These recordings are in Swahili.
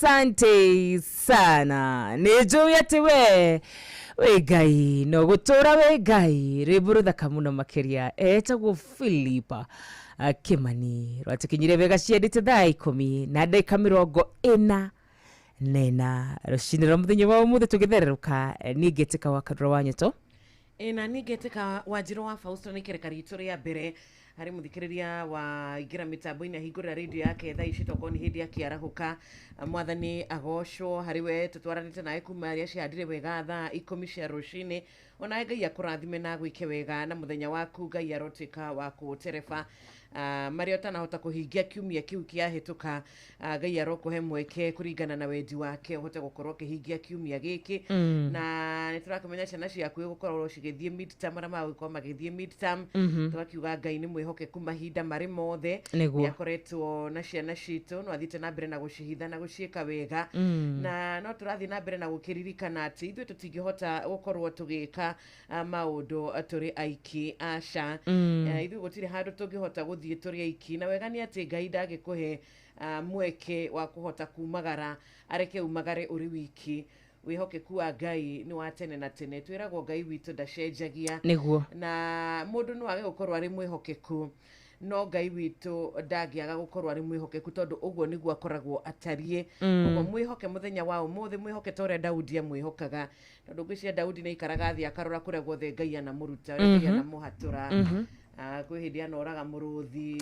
Asante sana. Nejo yate we gai no gutora we gai riburu thakamuno makeria etagwo Philipa Kimani rwatikinyire vega ciendete thaa 10 na ndagika 40 nena rucinira muthenya wa umuthe tugithererũka ningetika wa kadro wanyeto ena ningetika wajiro wa Fausto nikirekari itori ya mbere hari muthikiriria wa igira mitambo-ini hingurira radio yake thaa ici tokoni hindi akiarahuka mwathani agocwo hariwe tutwaranite nawe kuma aria cihandire wega thaa 10 cia rucini ona Ngai akurathime na gwike wega na muthenya waku Ngai arotika wa kutereba Mario tanahota kuhingia kiumia kiu kiahituka Ngai arokuhe mweke kuringana na wendi wake uhote gukorwo kihingia kiumia giki na niturakamenya ciana ciaku gukorwo cigithie midterm ara magwikorwo magithie midterm turakiuga Ngai ni mwihokeku mahinda mari mothe yakoretwo na ciana citu no athite na mbere na gucihitha na guciika wega na no turathi na mbere na gukiririkana ati ithuĩ tutingihota gukorwo tugika maundu turi aiki aca ithuĩ gutire handu tungihota guthie turi aiki na wega ni ati Ngai ndagikuhe mweke wa kuhota kumagara areke umagare uri wiki wihokeku wa Ngai ni wa tene na tene twiragwo Ngai witu ndacenjagia niguo na mundu no age gukorwo ari mwihokeku no Ngai witu ndagiaga gukorwo ari mwihokeku tondu uguo niguo akoragwo atarie uguo mwihoke muthenya wa umuthe mwihoke tore Daudi amwihokaga tondu ngwiciria Daudi ni ikaraga thi akarora kuria guothe Ngai ana muruta Ngai ana muhatura kwi hindi anoraga muruthi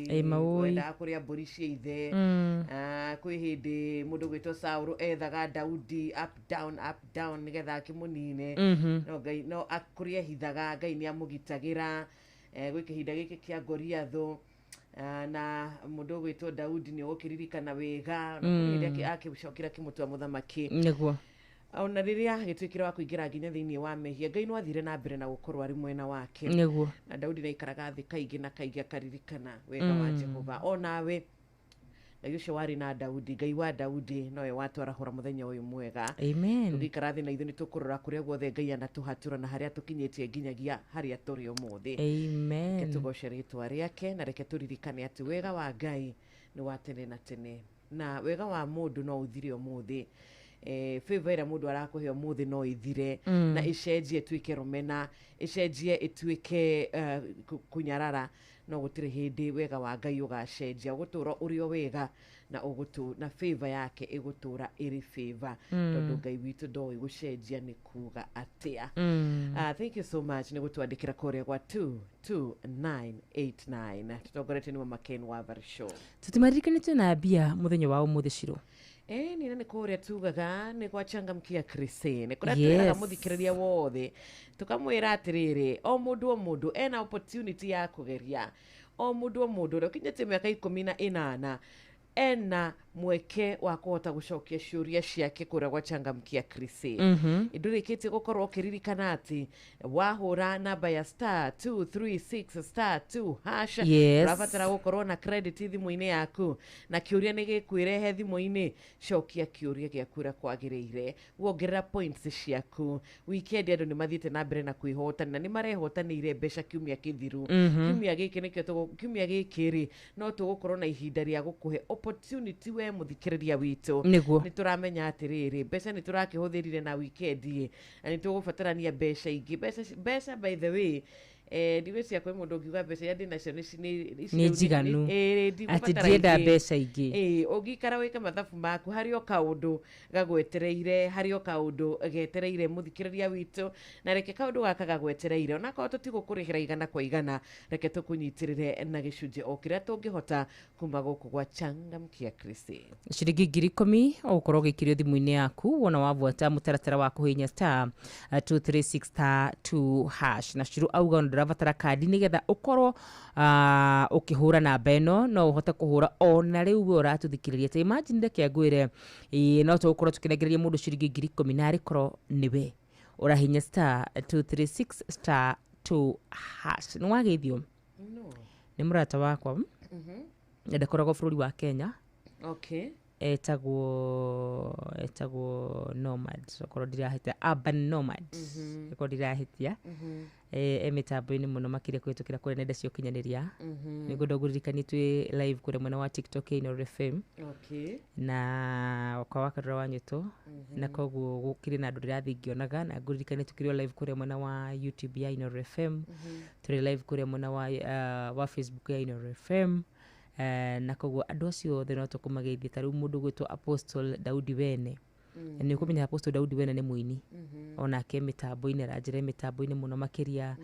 kwenda kuria mburi cia ithe kwi hindi mundu gwitwo Saulu ethaga Daudi up down nigetha akimunine no Ngai no akuria hithaga Ngai ni amugitagira gwi kihinda giki kia Goliathu na mundu gwitwo Daudi ni ukiririkana wega no hindi akicokira kimutua muthamaki niguo ona riria gitwikira wa kuingira nginya thiini wa mehia Ngai no athire na mbere na gukorwo ari mwena wake niguo na Daudi na ikaraga thi kaingi na kaingi akaririkana wega wa Jehova onawe Ngai ucio wari na Daudi Ngai wa Daudi nowe watwarahura muthenya uyu mwega amen tugikara thi na ithu nitukurora kuria guothe Ngai anatuhatura na haria tukinyitie nginyagia haria turi umuthi amen ketugocere ritwa riake na reke turirikane ati wega wa Ngai ni wa tene na tene na wega wa mundu no uthire umuthi favor ira mundu arakuhe umuthi no ithire na icenjie tuike rumena icenjie ituike kunyarara no gutire hindi wega wa Ngai ugacenjia gutura urio wega na ugutu na favor yake igutura iri favor tondu Ngai witu ndoi gucenjia ni kuga atia thank you so much ni gutwandikira kuria gwa 22989 tutongorete ni Mama Ken wa Varsho tutimarikanite na bia muthenya wa umuthi ciro ni nani kuria tugaga ni gwachangamkia Kriste ni kuratwiraga muthikiriria wothe tukamwira atiriri o mundu ena opportunity ya kugeria o mundu ukinyete miaka 18 ena mweke wa kuhota gucokia ciuria ciake kuria gwachangamkia Kriste indurikitie gukorwo kiririkana ati wahura namba ya *236*2# rabatara gukorwo na credit thimu-ini yaku na kiuria ni gikwirehe thimu-ini cokia kiuria giaku kwagiriire wongerera points ciaku weekend andu ni mathiete na mbere na kwihota na ni marehotanire mbeca kiumia kithiru kiumia giki nikio kiumia giki ri no tugukorwo na ihinda ria gukuhe opportunity we muthikiriria witu ni turamenya atiriri mbeca ni turakihũthĩrire na weekend na ni tugubatarania mbeca ingi mbeca by the way ndiweci akwe mundu ngiuga mbeca ya ndina cio ni njiganu ati ndienda mbeca ingi ungikara wike mathabu maku hario kaundu gagwetereire hario kaundu getereire muthikiriria witu na reke kaundu gaka gagwetereire ona ko tutigũkũrĩhĩra igana kwa igana reke tukunyitirire na gicunjĩ o kiria tungihota kuma guku gwa changamkia Kriste ciringi 10,000 ukorwo gikirio thimu-ini yaku wona wabuata mutaratara wa kuhinya *236*2# na ciru auga ndirabatara kadi nigetha ukorwo ukihura namba ino no uhote kuhura ona riu we uratuthikiriria te imagine ndeke ngwire no tukorwo tukinegereria mundu ciringi 10,000 na rikorwo niwe urahinya *236*2# ni wagithio no ni murata wakwa ndakoragwo bururi wa Kenya okay etagwo nomad okorwo ndirahitia urban nomad okorwo ndirahitia mitambo-inĩ mũno makĩria kũhĩtũkĩra kũrĩa nenda cia ũkinyanĩria nĩguo ndongũririkani twĩ live kũrĩa mwena wa TikTok Inooro FM na kwa wakarũra wa nyũtũ na koguo gũkĩrĩ na andũ ndĩrathiĩ ngĩonaga na ngũririkani tũkĩrĩ live kũrĩa mwena wa YouTube ya Inooro FM tũrĩ live kũrĩa mwena wa Facebook ya Inooro FM na koguo andũ acio othe no tũkũmageithia ta rĩu mũndũ gwĩtwo Apostle Daudi Wene nĩ ũkũmenya Apostle Daudi Wene nĩ mũini onake mĩtambo-inĩ aranjĩra mĩtambo-inĩ mũno makĩria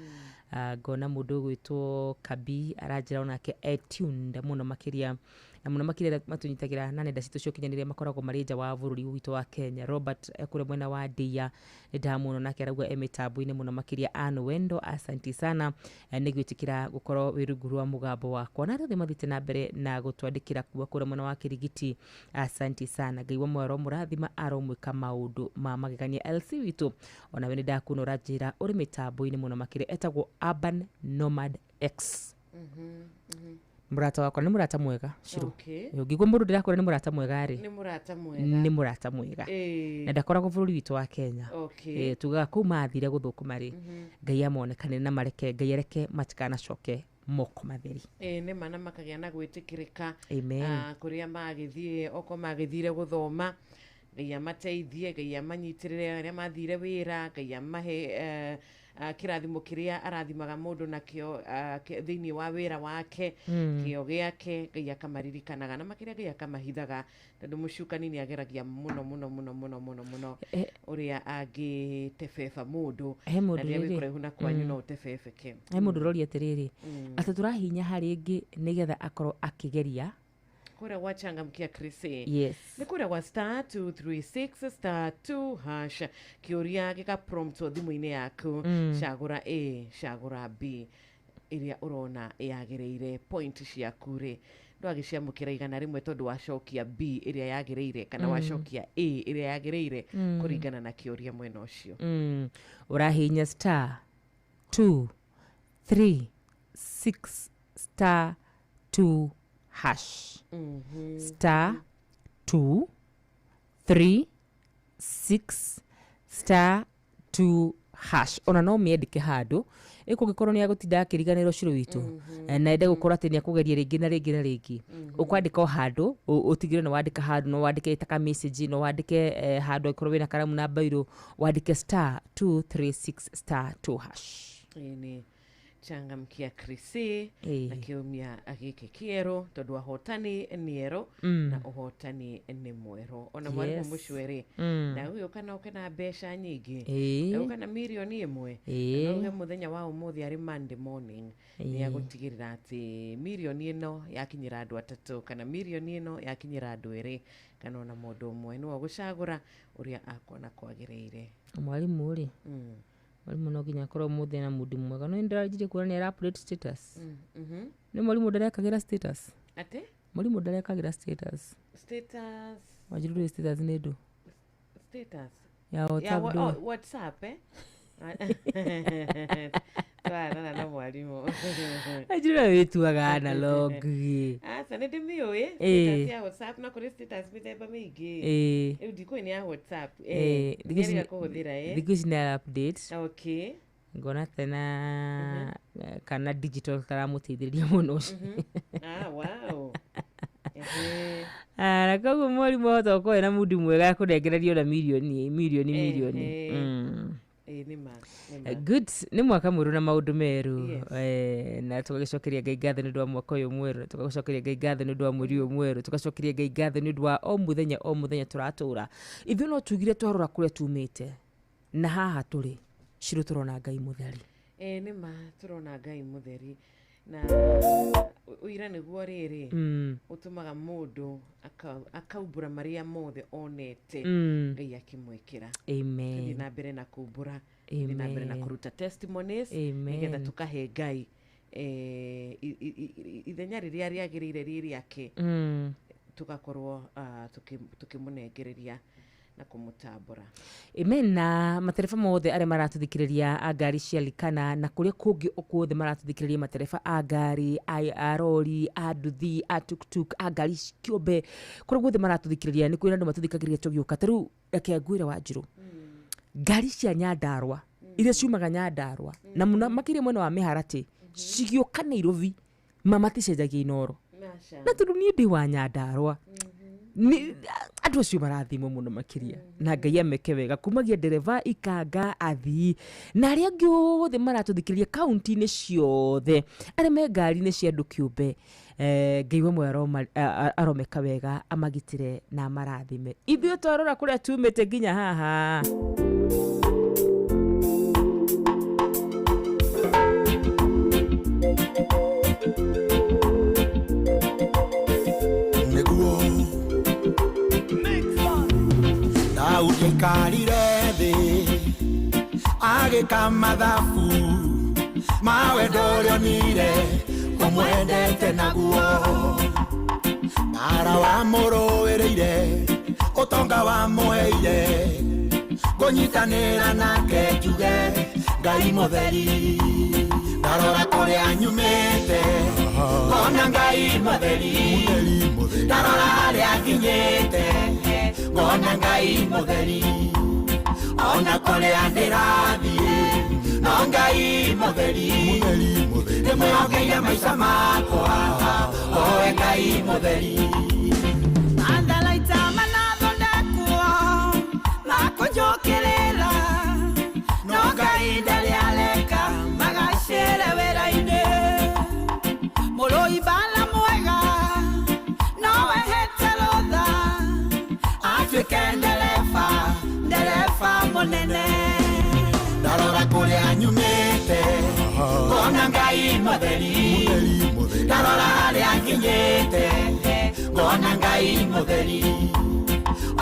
ngona mũndũ gwĩtwo Kabi aranjĩra onake tuned mũno makĩria na mũno makĩria matũnyitagĩra na nenda citũ cia ũkinyanĩria makoragwo marĩ nja wa bũrũri witũ wa Kenya. Robert kũrĩa mwena wa Ndia nĩndamwona nake arauga mĩtambo-inĩ mũno makĩria Anne Wendo asanti sana nĩ gwĩtĩkĩra gũkorwo wĩ rungu rwa mũgambo wakwa na rĩothe mathiĩte na mbere na gũtwandĩkĩra kuuma kũrĩa mwena wa Kĩrigiti asanti sana Ngai wa mwaro mũrathima aromwĩka maũndũ ma magegania LC witũ onawe nĩndakuna ũranjĩra ũrĩ mĩtambo-inĩ mũno makĩria etagwo Urban Nomad X murata wakwa nĩ murata mwega Shiro ngĩgwa mũndũ ndĩrakũra nĩ murata mwega rĩ nĩ murata mwega na ndakoragwo bũrũri witũ wa Kenya tugaga kũu mathire gũthũkũma rĩ Ngai amonekane na mareke Ngai areke matikanacoke moko matheri nĩ mana makagĩa na gwĩtĩkĩrĩka kũrĩa magĩthiĩ oko magĩthire gũthoma Ngai amateithie Ngai amanyitĩrĩre arĩa mathire wĩra Ngai amahe kĩrathimo kĩrĩa arathimaga mũndũ nakĩo thĩinĩ wa wĩra wake kĩo gĩake Ngai akamaririkanaga na makĩria Ngai akamahithaga tondũ mũcukani nĩ ageragia mũno ũrĩa angĩtebeba mũndũ na rĩrĩa wĩ kũraihu na kwanyu no ũtebebeke he mũndũ ũroria atĩrĩrĩ atĩ tũrahinya harĩ ĩngĩ nĩgetha akorwo akĩgeria kura wachangamkia Krisi nĩ kura wa *236*2# kĩũria gĩgapromptwo thimũ-inĩ yaku cagũra A cagũra B ĩrĩa ũrona yagĩrĩire point ciaku rĩ ndwagĩciamũkĩra igana rĩmwe tondũ wacokia B ĩrĩa yagĩrĩire kana wacokia A ĩrĩa yagĩrĩire kũringana na kĩũria mwena ũcio ũrahinya *236*2# *236*2# ona no mĩendike handũ ĩkũngĩkorwo nĩ agũtinda akĩriganĩrwo Shiro witũ na ende gũkorwo atĩ nĩ akũgeria rĩngĩ na rĩngĩ na rĩngĩ ũkwandĩka o handũ ũtigĩrwo nĩ wandĩka handũ no wandĩke ĩtaka message no wandĩke handũ angĩkorwo wĩna karamu na mbairũ wandĩke *236*2# changamkia Krisi na kiumia gĩkĩ kĩerũ tondũ ahotani nĩ erũ na ũhotani nĩ mwerũ ona mwarimũ mũcwere na huyo kana ukena mbeca nyingĩ na ukana milioni ĩmwe na uge mũthenya wa ũmũthĩ arĩ Monday morning nĩ agũtigĩrĩra atĩ milioni ĩno yakinyĩra andũ atatũ kana milioni ĩno yakinyĩra andũ erĩ kana ona mũndũ ũmwe nĩwe gũcagũra ũrĩa akuona kwagĩrĩire mwarimũ rĩ mwarimũ no nginya akorwo mũthĩ na mũndũ mwega no nĩndĩranjirie kuona nĩ update status nĩ mwarimũ ndarekagĩra status ate mwarimũ ndarekagĩra status wajirũrĩ status nĩ ndũ ya WhatsApp twarana na mwarimũ ajira wĩtuaga analog asa nĩ ndĩmĩũĩ status ya WhatsApp na kũrĩ status mĩthemba mĩingĩ rĩu ndikũĩ nĩ ya WhatsApp nĩgerĩa kũhũthĩra thikũ ici nĩ update ngona tena kana digital taramũteithĩrĩria mũno ũcio wow na koguo mwarimũ ahota gũkorwo ena mũndũ mwega kũnengererio na milioni good nĩ mwaka mwerũ na maũndũ merũ na tũgagĩcokeria Ngai ngatho nĩ ũndũ wa mwaka ũyũ mwerũ tũgagĩcokeria Ngai ngatho nĩ ũndũ wa mweri ũyũ mwerũ tũgacokeria Ngai ngatho nĩ ũndũ wa o mũthenya tũratũũra ithuĩ no tugire twarora kũrĩa tumĩte na haha tũrĩ Shiro tũrona Ngai mũtheri nĩma tũrona Ngai mũtheri na ũira nĩguo rĩrĩ ũtũmaga mũndũ akaumbũra marĩa mothe onete Ngai akĩmwĩkĩra tũthiĩ na mbere na kumbũra tũthiĩ na mbere na kũruta testimonies nĩgetha tũkahe Ngai ithenya rĩrĩa rĩagĩrĩire rĩrĩake tũgakorwo tũkĩmũnengereria na kumutambura. Amen. Na matereba mothe arĩa maratuthikĩrĩria a ngari cia likana na kũrĩa kũngĩ okuothe maratuthikĩrĩria matereba a ngari, a rori, a nduthi, a tuktuk, a ngari kĩũmbe, kũrĩa guothe maratuthikĩrĩria nĩ kwĩna andũ matuthikagĩrĩria tũgĩũka. Ta rĩu reke ngwĩre Wanjirũ, ngari cia Nyandarua iria ciumaga Nyandarua na mũno makĩria mwena wa Mĩharatĩ cigĩũka Nairobi maticenjagia inoro. Na tondũ niĩ ndĩ wa Nyandarua andũ acio marathimwo mũno makĩria na Ngai ameke wega kumagia ndereva, ikanga, athii na arĩa angĩ othe maratuthikĩrĩria kaunti-inĩ ciothe arĩa me ngari-inĩ cia andũ kĩũmbe. Ngai we mwe aromeka wega, amagitĩre na amarathime. Ithuĩ twarora kũrĩa tumĩte nginya haha. Ujikarire thĩ agĩka mathabu mawe ndorionire ũmwendete naguo ara wamũrũĩrĩire ũtonga wamũheire kũnyitanĩra nake njuge Ngai mũtheri ndarora kũrĩa nyumĩte ngona Ngai mũtheri ndarora harĩa nginyĩte ngona Ngai mũtheri ona kũrĩa ndĩrathiĩ no Ngai mũtheri ndĩmwĩhokeire maica makwa owe Ngai mũtheri andalaita manathondekwo makũnjũkĩrĩra no Ngai ndarĩ areka magacĩre wĩra-inĩ mũrũi bala mwega nowe hete rũtha atuĩke ndereba mũnene ndarora kũrĩa nyumĩte ngona Ngai mũtheri ndarora harĩa nginyĩte ngona Ngai mũtheri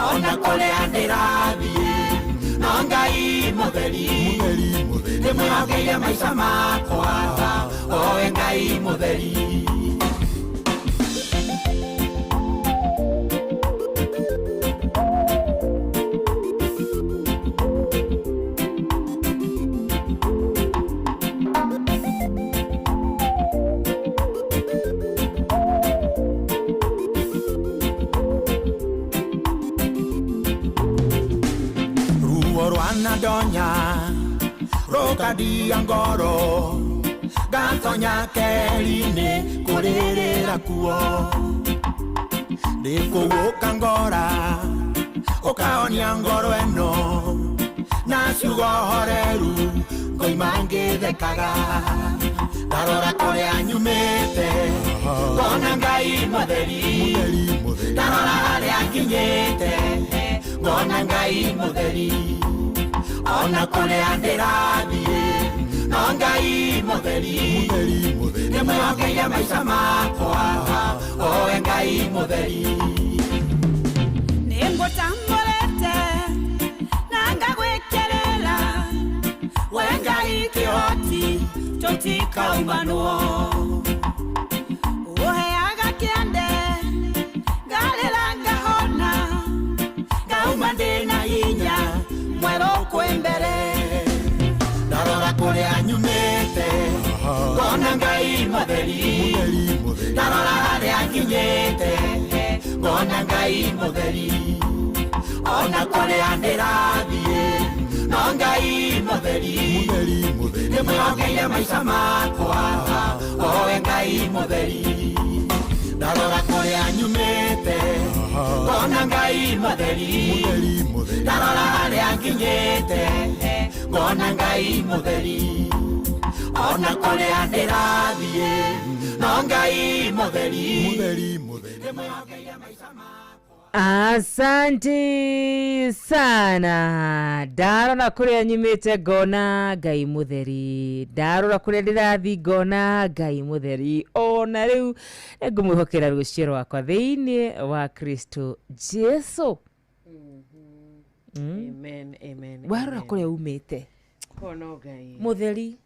ona kũrĩa ndĩrathiĩ no Ngai mũtheri ndĩmwĩhokeire maica makwa owe Ngai mũtheri. Donya rokadia ngoro gatonya keri-inĩ kũrĩrĩra kuo ndĩkũgũka ngora ũkaonia ngoro ĩno na ciugo horeru ngoima ngĩthekaga ndarora kũrĩa nyumĩte ngona Ngai mũtheri ndarora harĩa nginyĩte ngona Ngai mũtheri ona kũrĩa ndĩrathiĩ no Ngai mũtheri ndĩmwĩhokeire maica makwa owe Ngai mũtheri nĩngũtambũrĩte na ngagwĩkĩrĩra we Ngai kĩhoti tũtikaumbanwo ũheaga kĩande ngarĩra ngahona ngauma ndĩna hinya mwerũ kwĩmbere ndarora kũrĩa nyumĩte ngona Ngai mũtheri ndarora harĩa nginyĩte ngona Ngai mũtheri ona kũrĩa ndĩrathiĩ no Ngai mũtheri ndĩmwĩhokeire maica makwa owe Ngai mũtheri ndarora kũrĩa nyumĩte ngona Ngai mũtheri ndarora harĩa nginyĩte ngona Ngai mũtheri ona kũrĩa ndĩrathiĩ no Ngai mũtheri ndĩmwĩhokeire maica makwa. Asante sana. Ndarora kũrĩa nyumĩte ngona Ngai mũtheri, ndarora kũrĩa ndĩrathiĩ ngona Ngai mũtheri, ona rĩu ngũmwĩhokera rũciũ rwakwa thĩinĩ wa Kristo Jesu. Amen, amen. Warora kũrĩa umĩte kono gai mutheri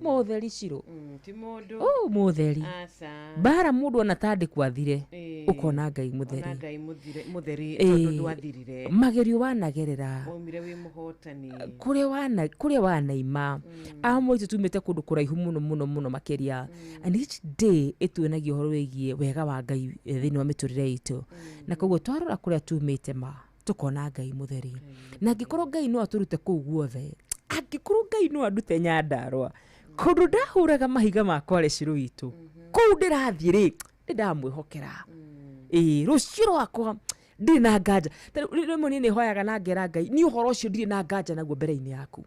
mutheri ciro ti mundu mutheri asa bara mundu anatandi kwathire ukona ngai mutheri ona ngai mutheri tondu ndwathirire magerio wanagerera umire wi muhotani kuria wanaima amwe tutumite kundu kuraihu muno makeria and each day etwenagio horo wegie wega wa ngai thini wa miturire itu na koguo twarora kuria tumite ma tukona ngai mutheri na ngikorwo ngai no aturute kuu guothe angikorwo ngai no andute Nyandarua kundu ndahuraga mahiga makwa reciru itu kuu ndirathie ri ndamwihokera rucio rwakwa ndiri na nganja rimwe ni hoyaga na ngera ngai ni uhoro ucio ndiri na nganja naguo mbere-ini yaku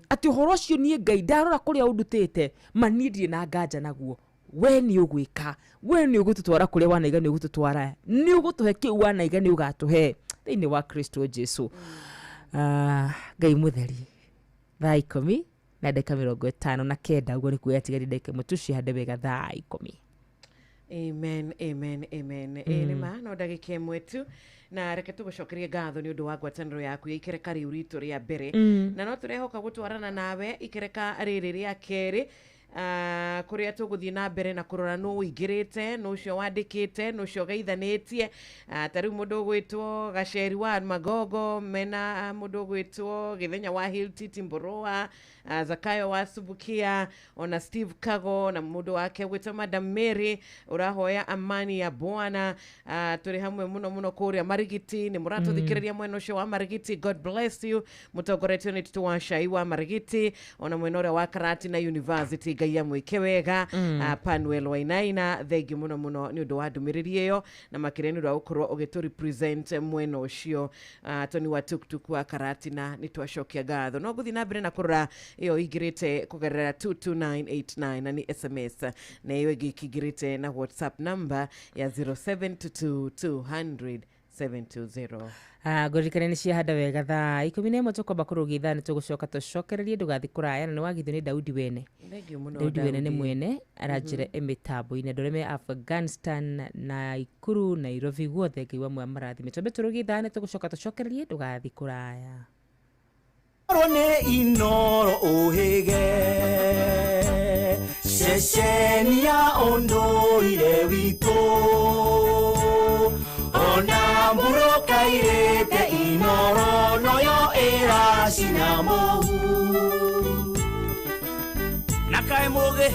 ati uhoro ucio ni ngai ndarora kuria undutite mani ndiri na nganja naguo we ni ugwika we ni ugututwara kuria wanaiga ni ugututwara ni ugutuhe kiu wanaiga ni ugatuhe thini wa Kristo Jesu ngai mutheri thaa 10 na ndagĩka 59 uguo ni kuya tigari ndeke mutuci hande wega thaa 10. Amen. Nima no ndagĩka ĩmwe tu na reke tũgũcokerie ngatho nĩ ũndũ wa ngwatanĩro yaku ya ikereka rĩu ritũ rĩa mbere na no tũrehoka gũtwarana nawe ikereka rĩrĩ rĩa kerĩ kuria tuguthie na mbere na kurora no uingirite no cio wandikite no cio geithanitie tariu mundu gwitwo Gaceri wa Magogo mena mundu gwitwo Githenya wa Hilti Mborwa Zakayo wa Subukia ona Steve Kago na mundu wake gwitwo Madam Mary urahoya amani ya Bwana turi hamwe muno kuria Marigiti ni murato thikiriria mweno cio wa Marigiti. God bless you mutongoretio ni Tutu wa Shai wa Marigiti ona mweno wa Karati na University Ngai mwike wega Panuel Wainaina thengi muno ni undu wa ndumiriri iyo na makireni ndo ukorwo ugitu represent mweno ucio Tony wa Tuktuku wa Karati na nitwacokia ngatho no guthi na mbere na kurora iyo igirite kugerera 22989 na ni SMS na iyo igikigirite na WhatsApp number ya 0722000720 gorikane ni cia handa wega thaa 11 tukomba kurugitha ni tugucoka tucokererie ndugathi kuraya na ni wagithio ni Daudi wene ni mwene arajire emitambo-ini ndoreme Afghanistan na Ikuru na Nairobi guothe ngai wa mwe marathi mitombe turugitha ni tugucoka tucokererie ndugathi kuraya Rone inoro ohege Sheshenia ondoire wito Ona muroka irete inoro noyo era sinamohu Nakae moge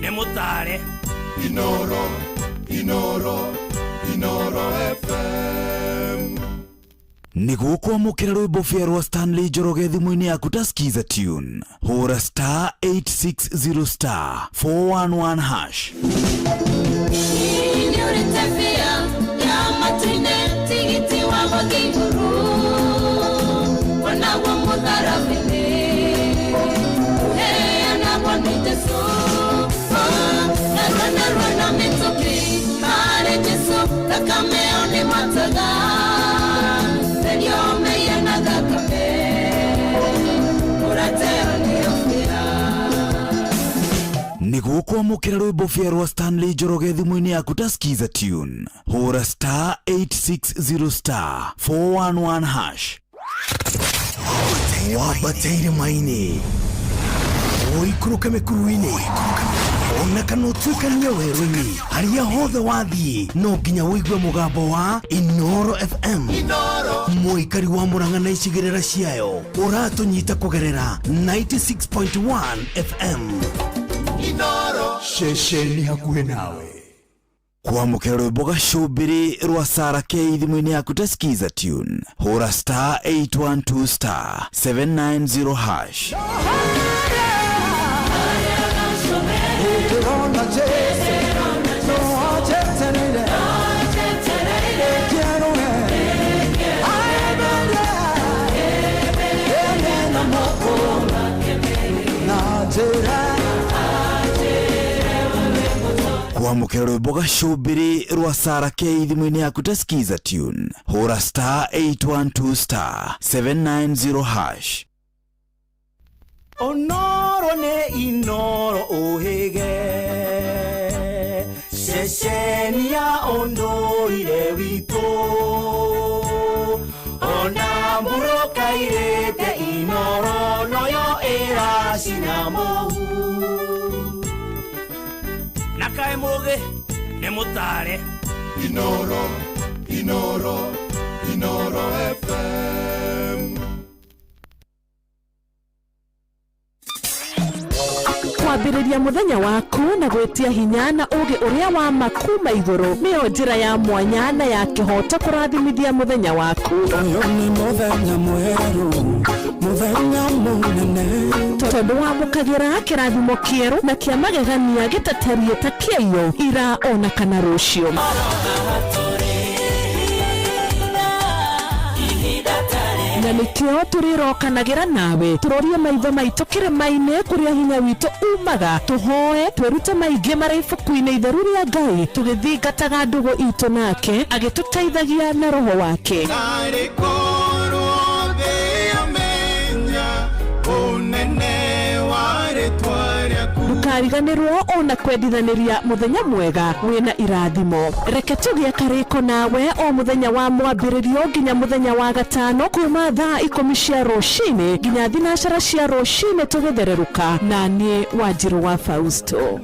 nemutare Inoro FM Niguo kwamukira rwimbo fia rwa Stanley Njoroge thimu-ini yaku ta skiza tune hura star 860 star 411 hash Niguo kwamukira rwimbo fia rwa Stanley Njoroge thimu-ini yaku ta skiza tune hura star 860 star 411 hash wabateire maini oikuruka mekuruini ona kanotwikania werũ-ini haria hothe wathiĩ no nginya wĩigue mũgambo wa Inoro FM mũikari wa Mũrang'a na icigĩrĩra ciayo ũratũnyita kũgerera 96.1 FM Inoro ceceni hakuhĩ nawe kwamukira rwimbo gacumbĩrĩ rwa Sarah K thimu-ini yaku ta skiza tune hura star 812 star 790 hash kwamukira rwimbo gacumbĩrĩ rwa Sarah K thimu-ini yaku ta skiza tune hura star 812 star 790 hash Onoro ne inoro ohege Sheshenia ondoire wito Ona muroka irairĩte Inoro noyo ĩracina mũhu. Na kaĩ mũgĩ nĩ mũtare Inoro, Inoro, Inoro FM. Kwambĩrĩria mũthenya waku na gwĩtia hinya na ũgĩ ũrĩa wa makuma igũrũ nĩyo njĩra ya mwanya na ya kĩhoto kũrathimithia mũthenya waku. Ũyũ nĩ mũthenya mwerũ, mũthenya mũnene, tondũ wamũkagĩra kĩrathimo kĩerũ na kĩa magegania gĩtatarie ta kĩayo ira ona kana rũciũ. Na nĩkĩo tũrĩrokanagĩra nawe tũrorie maitho maitũ kĩrĩma-inĩ kũrĩa hinya witũ umaga, tũhoe twĩrute maingĩ marĩ ibuku-inĩ itheru rĩa Ngai tũgĩthingataga ndũgũ itũ nake agĩtũteithagia na roho wake. Ndũkariganĩrwo ona kwendithanĩria mũthenya mwega wĩna irathimo. Reke tũgĩe karĩko nawe o mũthenya wa mwambĩrĩrio nginya mũthenya wa gatano kuma thaa 10 cia rũcinĩ nginya thinacara cia rũcinĩ tũgĩthererũka na niĩ Wanjirũ wa Fausto.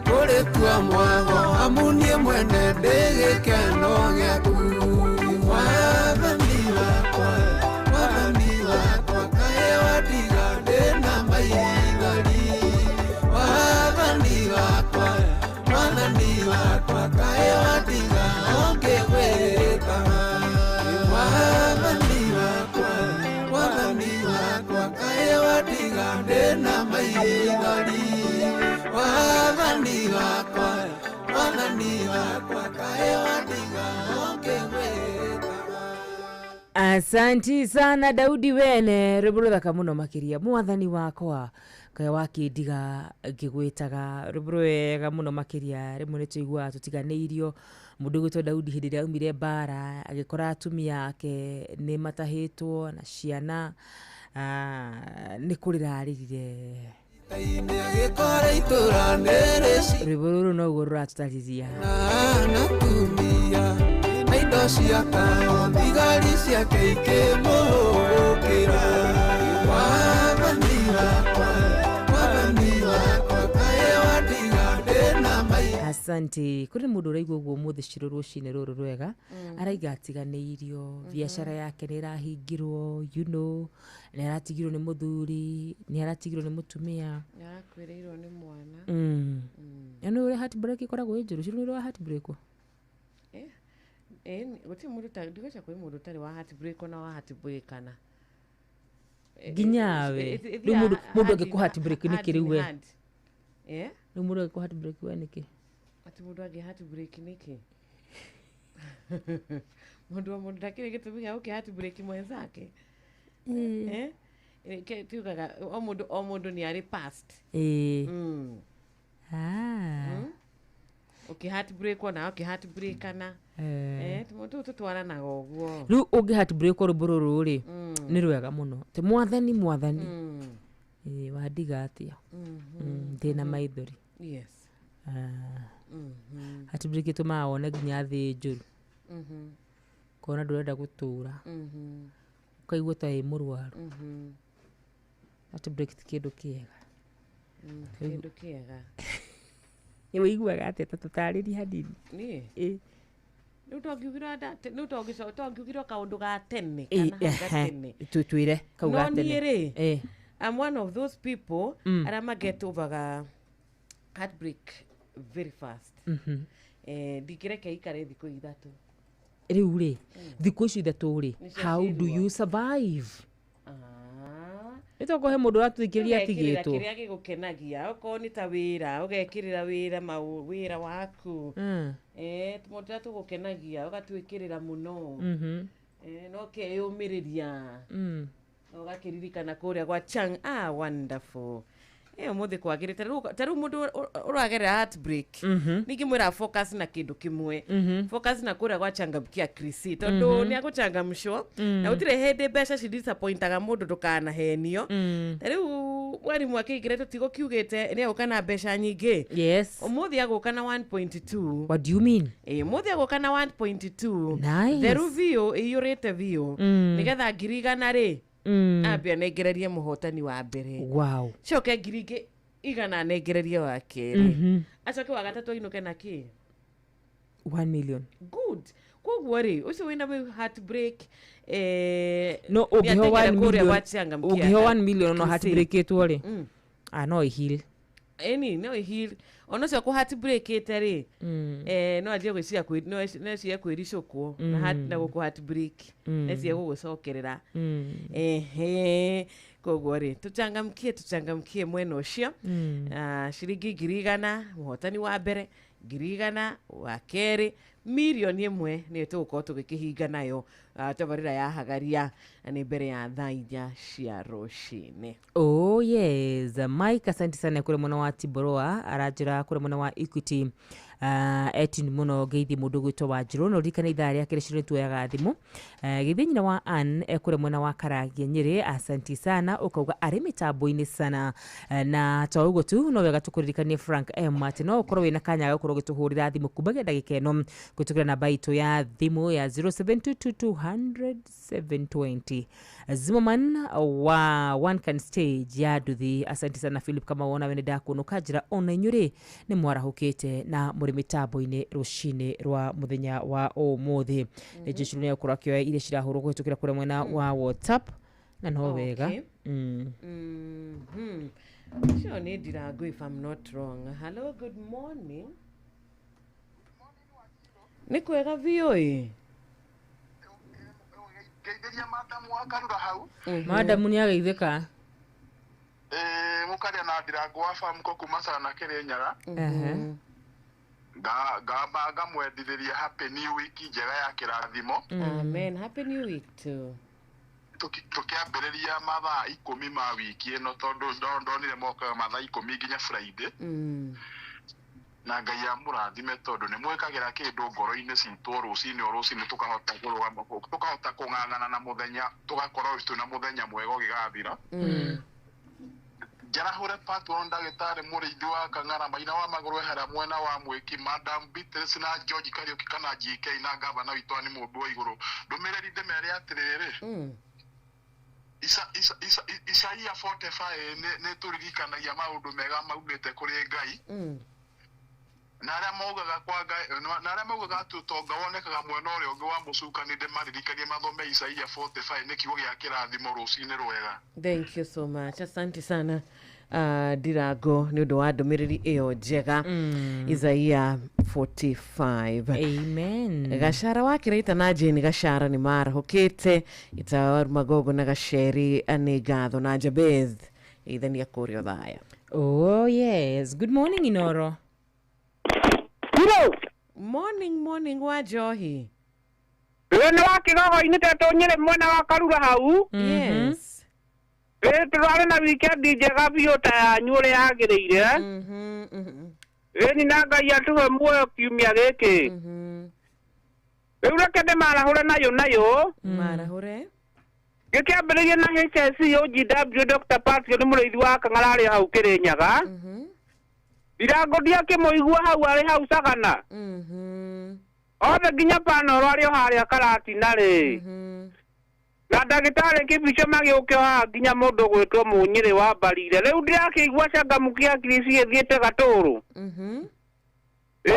Kulikua mwago amunie mwene ndigikeno giaku Mwathani wakwa kae watiga ndina maithori Mwathani wakwa kae watiga ongewĩkaga Mwathani wakwa kae watiga ndina maithori Mwathani wakwa kae watiga ongewĩkaga. Asanti sana Daudi wene rwimbo thaka muno makiria mwathani wakwa kae wakindiga ngigwitaga rwimbo wega muno makiria rimwe ni tuigua tutiganeirio mundu gwitwo Daudi hindi ria umire bara agikora atumia yake ni matahitwo na ciana ni kurira aririre rwimbo ruru no guo ruratutariria Indo ciakao thigari ciake ikĩmũhũgũkĩra Mwathani wakwa kaĩ watiga ndĩna maitho. Asante kuri mundu uraigua guo muthi ciro rucine ruru rwega araiga atiganeirio biashara yake ni rahingirwo ni aratigirwo ni muthuri ni aratigirwo ni mutumia yarakwirirwo ni mwana yani uri heartbreak ikoragwo injuru ciro ni heartbreak guti mundu ta ndigoca kwi mundu tari wa heartbreak na wa heartbreakana ginyawe mundu angikuha heartbreak ni kiriwe ni mundu angikuha heartbreak we niki ati mundu agi heartbreak niki mundu takire gitumi gya uki heartbreak mwenzake tugaga o mundu ni ari past uki heartbreak na uki heartbreakana tumutu tutwaranaga uguo riu ungi heartbreak rwimbo ruru ri ni rwega muno ti mwathani wandiga atia ndina maithori yes heartbreak itumaga wone nginya thi njuru kona ndurenda gutura ukaigua ta ĩ mũrwaru heartbreak ti kindu kiega kindu kiega ni wiguaga ateta tutariria hanini ni nu tongiugirwo kaundu ga tene kana ga tene twire kau ga no tene I'm one of those people arama get over heartbreak very fast ndingireke ikare thikũ ithatu riu ri thikũ icio ithatu ri how do you survive Ito he mundu ratuthikiria atigitwo kiria gigukenagia uko ni ta wira ugekirira wira wira waku tumundu tugukenagia ugatwikirira muno no keyumiriria ugakiririkana kuria gwa Chang wonderful muthi kwagirite taru mundu uragerera heartbreak ningimwira focus na kindu kimwe focus na kuria gwa changamkia Krisi tondu ni aguchangamshwo na utire hende mbeca ci disappointaga mundu ndukana henio tariu mwarimu akigire tutigo kiugite ni agukana mbeca nyingi yes umuthi agukana 1.2 what do you mean umuthi agukana 1.2 nice the review iyurite view nigetha ngirigana ri ambia negererie muhotani wa mbere wow coke ngirige igana negererie wa keri acoke wa gatatu inuke na ki 1 million good koguo ri ucio wina heartbreak no ugiho 1 million ugiho 1 million no heartbreak etwo ri no ihil no ihil ono cio ku heartbreak eteri no aje gwiciria no cie kwiricukwo na guku heartbreak cie gugucokerera koguo ri tuchangamkie mwena ucio ciringi 1,000 muhotani wa mbere 1,000 wa keri milioni 1 ni tugukorwo tugikihinga nayo tabarira ya hagaria ni mbere ya thaa 4 cia rucini. Oh yes, Mike asante sana kule mwana wa Tiboroa arajira kule mwana wa Equity etin muno geithi mundu gwitwo wa Njiro no rikana ithaa ria kiriciro tuoyaga thimu githinyina wa Ann kule mwana wa Karagia Nyeri asante sana ukauga ari mitambo-ini sana na to ugo tu no wega tukuririkanie Frank M ati no ukorwo wina kanya ga gukorwo gituhurira thimu kubagia ndagika eno kutukira namba itu ya thimu ya 0722200720. Zimmerman wa One Can Stage ya Duthi. Asante sana Philip kama wona wene daku nukajira ona inyuri ni mwarahukite na muri mitambo-ini rushini rwa muthenya wa umuthi. Ni jishurune ya kurakio ile shirahuru kuhitukira kure mwena wa WhatsApp na no wega. Sure, Ndirago, if I'm not wrong. Hello, good morning. Nikwega vioi. Geithia madamu wakarura hau. Madamu ni ageithika. Mukaria na Ndirago wa farm ko kuma sana Kirinyaga. Ngamba ngamwendithĩria happy new week njega ya kĩrathimo. Amen. Happy new week too. Tukiambĩrĩria mathaa 10 ma wiki ĩno tondũ ndonire mokaga mathaa 10 nginya Friday. Na Ngai amũrathime tondũ nĩ mwĩkagĩra kĩndũ ngoro-inĩ citũ rũcinĩ tukahota kũng'ang'ana na mũthenya tugakorwo twĩna mũthenya mwega ũgĩgathira. Jarahure patron ndagĩtarĩ mũrĩithi wa Kang'ara Maina wa Magũrũ ehera mwena wa Mwĩki Madam Beatrice na George Kariuki kana GK na gavana witũ ni mũndũ wa igũrũ ndũmĩrĩri ndĩmere atĩrĩrĩ. Isaia 45 nĩ tũririkanagia maũndũ mega maumĩte kũrĩ Ngai. Na arĩa maugaga kwa Ngai na arĩa maugaga tutonga wonekaga mwena ũrĩa ũngĩ wa mũcuka nĩ ndĩmaririkanie mathome Isaia 45 nĩ kiugo gĩa kĩrathimo rũcinĩ rwega. Thank you so much. Asante sana. Ndirago nĩ ũndũ wa ndũmĩrĩri ĩyo njega. Isaia 45. Amen. Gashara wa Kiraita na Jane Gashara ni marahukite Itawar Magogo na Gasheri nĩ ngatho na Jabez ithania kũrĩa thaya. Oh yes. Good morning Inoro. Hello. Morning wa Johi. Wena wa Kigogo-inĩ tetũnyĩre mwena wa Karura hau. Yes. Tũrarĩ na weekend njega biũ ta yanyu ũrĩa yagĩrĩire. Ni na Ngai atũhe muoyo kiumia gĩkĩ. Rĩu reke ndĩmarahũre nayo. Marahũre. Gĩkĩambĩrĩria na HSC OGW Dr. Patrick nĩ mũrĩithi wa Kang'ara arĩ hau Kĩrĩnyaga. Ndirago ndiakĩmũigua hau arĩ hau Sagana. Othe nginya panoro arĩ o harĩa Karatina rĩ. Na ndagĩtarĩ Kĩbico magĩũke haha nginya mũndũ gwĩtwo Mũnyĩrĩ wa Mbarire. Rĩu ndirakĩigua cangamukia akiri cigĩthiĩte Gatũrũ.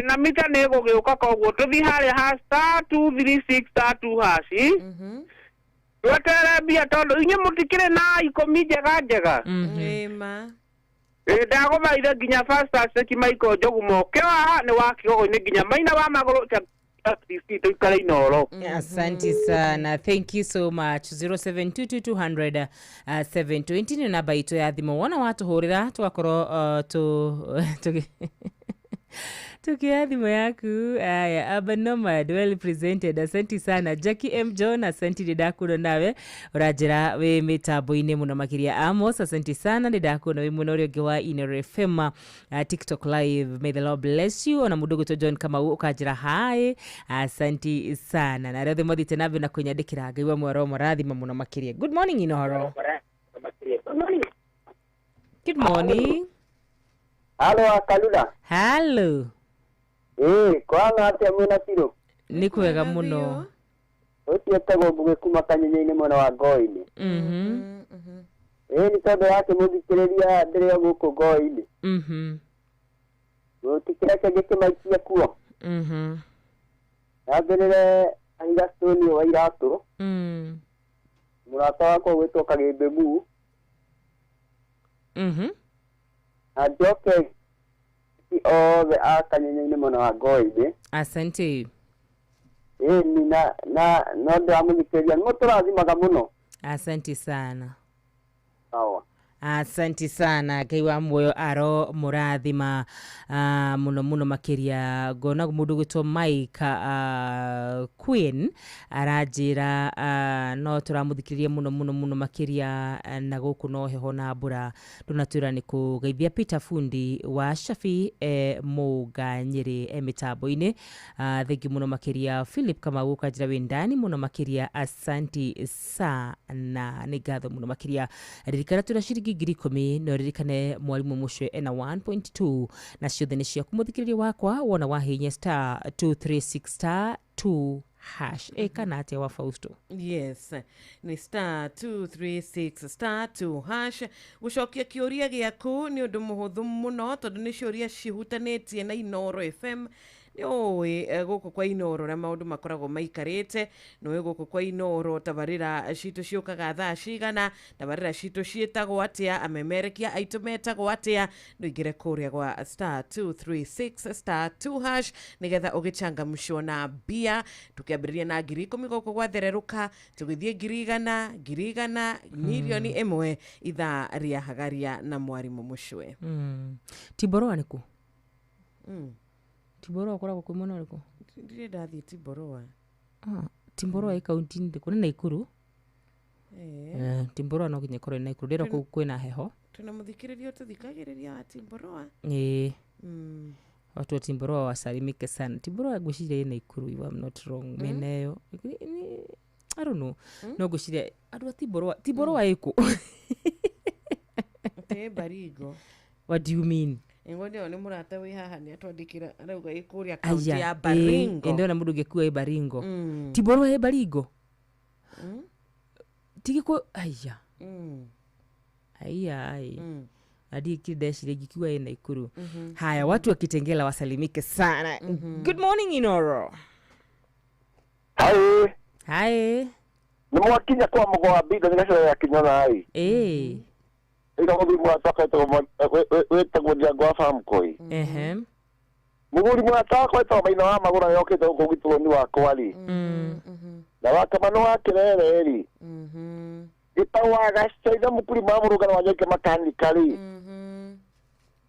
Na mita nĩ gũgĩũka koguo tũthi harĩa ha *236*2#. Twetere mbia tondũ inyuĩ mũtikĩrĩ na ikũmi njega. Ma. Ndagũthaitha nginya Pastor Kimaiko Njogu moke haha nĩ wa Kigogo-inĩ nginya Maina wa Magũrũ tuikare Inoro. Asante sana. Thank you so much. 0722200720 ni namba itu ya thimu wona watuhurira tugakorwo tukia thimo yaku. Aya, Urban Nomad, well presented. Asante sana. Jackie M. John, asante ndakuna nawe. Urajira we mitambo-ini muno makiria Amos, asante sana ndakuna we muno uri wa Inoro FM TikTok live. May the Lord bless you. Ona mudogo to John kama ukajira hai. Asante sana. Na rĩothe mwathite nabe na kunyandikira Ngai wa mwaro murathima muno makiria. Good morning Inoro. Good morning. Hello Akalula. Hello. Kwanga atĩa mwĩna Siro? Nĩ kwega mũno. Ũtiĩtagwo Ngũgĩ kuma Kanyenya-inĩ mwena wa Ngoi-inĩ. Nĩ tondũ yake mũthikĩrĩria ndĩrĩ o gũkũ Ngoi-inĩ. Gũtikĩreke ngĩkĩmaikia kuo. Ndambĩrĩre Ahiga Stone wa Iratũ. Mũrata wakwa gwĩtwo Kagĩmbĩ Mu. Na njoke othe a Kanyenya-inĩ mwena wa Ngoi-inĩ. Asante. No ndĩramũthikĩrĩria nĩ mũtũrathimaga mũno. Asante sana. Sawa. Asante sana. Ngai wa muoyo aro murathima muno makiria ngona mundu gwitwo Mike Queen arajira no turamuthikiria muno makiria na guku no heho na mbura tunatwira ni kugeithia Peter Fundi wa Shafi Mũganyĩrĩ mitambo-ini. Thank you muno makiria Philip kama ukajira wendani muno makiria. Asante sana. Ni ngatho muno makiria. Ririkana turashiriki ciringi 10,000 no ririkane mwarimu mucwe ena 1.2 na ciothe nĩ ciaku mũthikĩrĩria wakwa wona wahihinya star 236 star 2 hash kana atia wa Fausto. Yes, ni star 236 star 2 hash. Gucokia kiuria giaku ni undu muhuthu muno tondu ni ciuria cihutanĩtie na Inoro FM. Nĩũĩ gũkũ kwa Inoro na maũndũ makoragwo maikarĩte. Nĩũĩ gũkũ kwa Inoro tabarĩra citũ ciũkaga thaa cigana, tabarĩra citũ ciĩtagwo atĩa, amemerekia aitũ metagwo atĩa. Ndũingĩre kũrĩa gwa star 236 star 2 hash nĩgetha ũgĩchangamshwo na mbia. Tũkĩambĩrĩria na 10,000 gũkũ gwathererũka, tũgĩthiĩ 100,000 milioni ĩmwe ithaa rĩa hagaria na mwarimu mucwe. Tiboroa nĩkũ? Tiboroa ũkoragwo kwĩ mwena ũrĩkũ? Ndirĩ ndathiĩ Tiboroa. Tiboroa ĩ kaunti-inĩ ndĩkũ? Nĩ Naikuru? Tiboroa no nginya ĩkorwo ĩ Naikuru. Ndĩrona kũu kwĩna heho. Tuna mũthikĩrĩria ũtũthikagĩrĩria wa Tiboroa. Watu wa Tiboroa wasalimike sana. Tiboroa ngwĩciria ĩ Naikuru, if I'm not wrong. Mĩena ĩyo. I don't know. No ngwĩciria andũ a Tiboroa. Tiboroa ĩkũ? Te Baringo. What do you mean? Ngoja ni murata wi haha ni atwandikira arauga ikuria kaunti ya Baringo. Ndio na mundu ngekua ĩ Baringo. Tiboroa ĩ Baringo. Tigiko aya. Aya. Hadi kideshire gikiwa ĩ Naikuru. Haya, watu wa Kitengela wasalimike sana. Good morning Inoro. Hi. Ni mwakinya kwa mugwa biga ngasho ya kinyona hai. Ika muthi mwataka wetagwo Ndiangwa farm koi. Muguri mwataka to maina wa magura yokite uko gitwo ni wakwa ri. Na wakamano wa kirere ri. Itawa gacaida mukuri mamurugana wanyoke makanikali.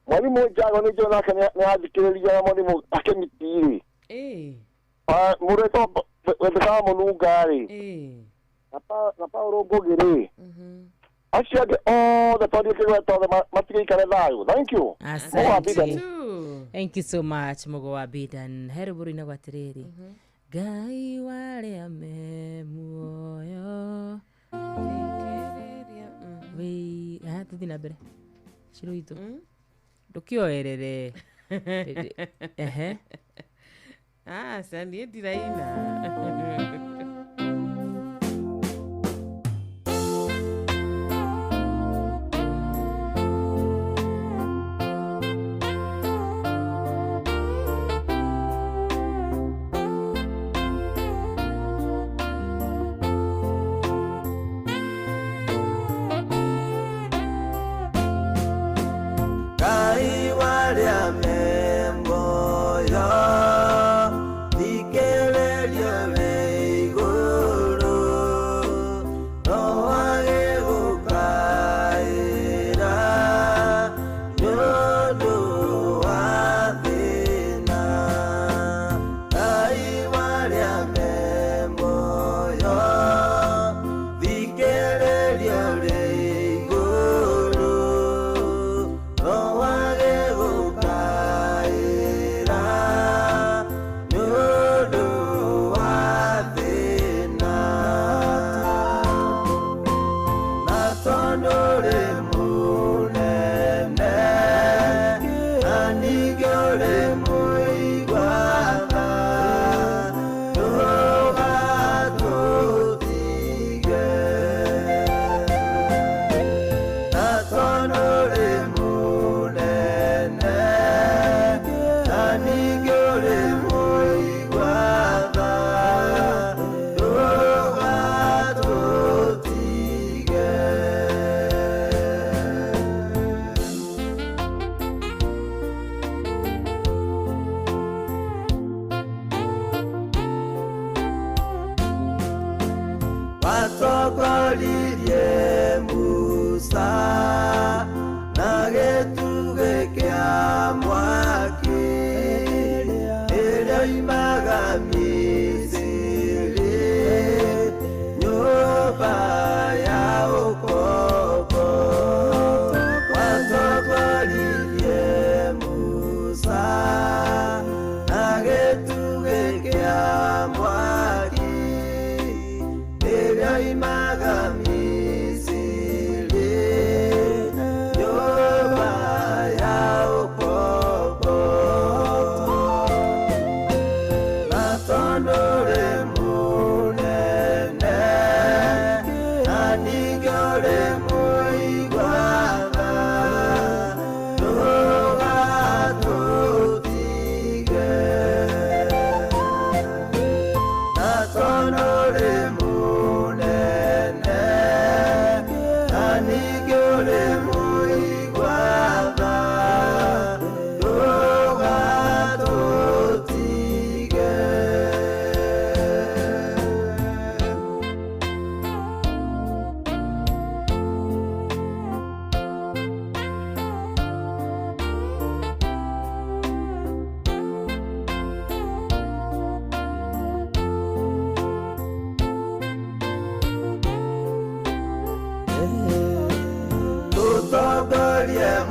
Mwalimu jago ni jona kana ni athikiriria mwalimu akenitiri. Mureto wetaka munungari. Na Paulo Gogere. Actually, all the parties were told the thank you. Thank you so much, Mogo Abidan. Heriburi na watiriri. Gai wale ame muoyo. We tuthi na mbere. Shiro itu. Ndukioerere. Sani ndiraina.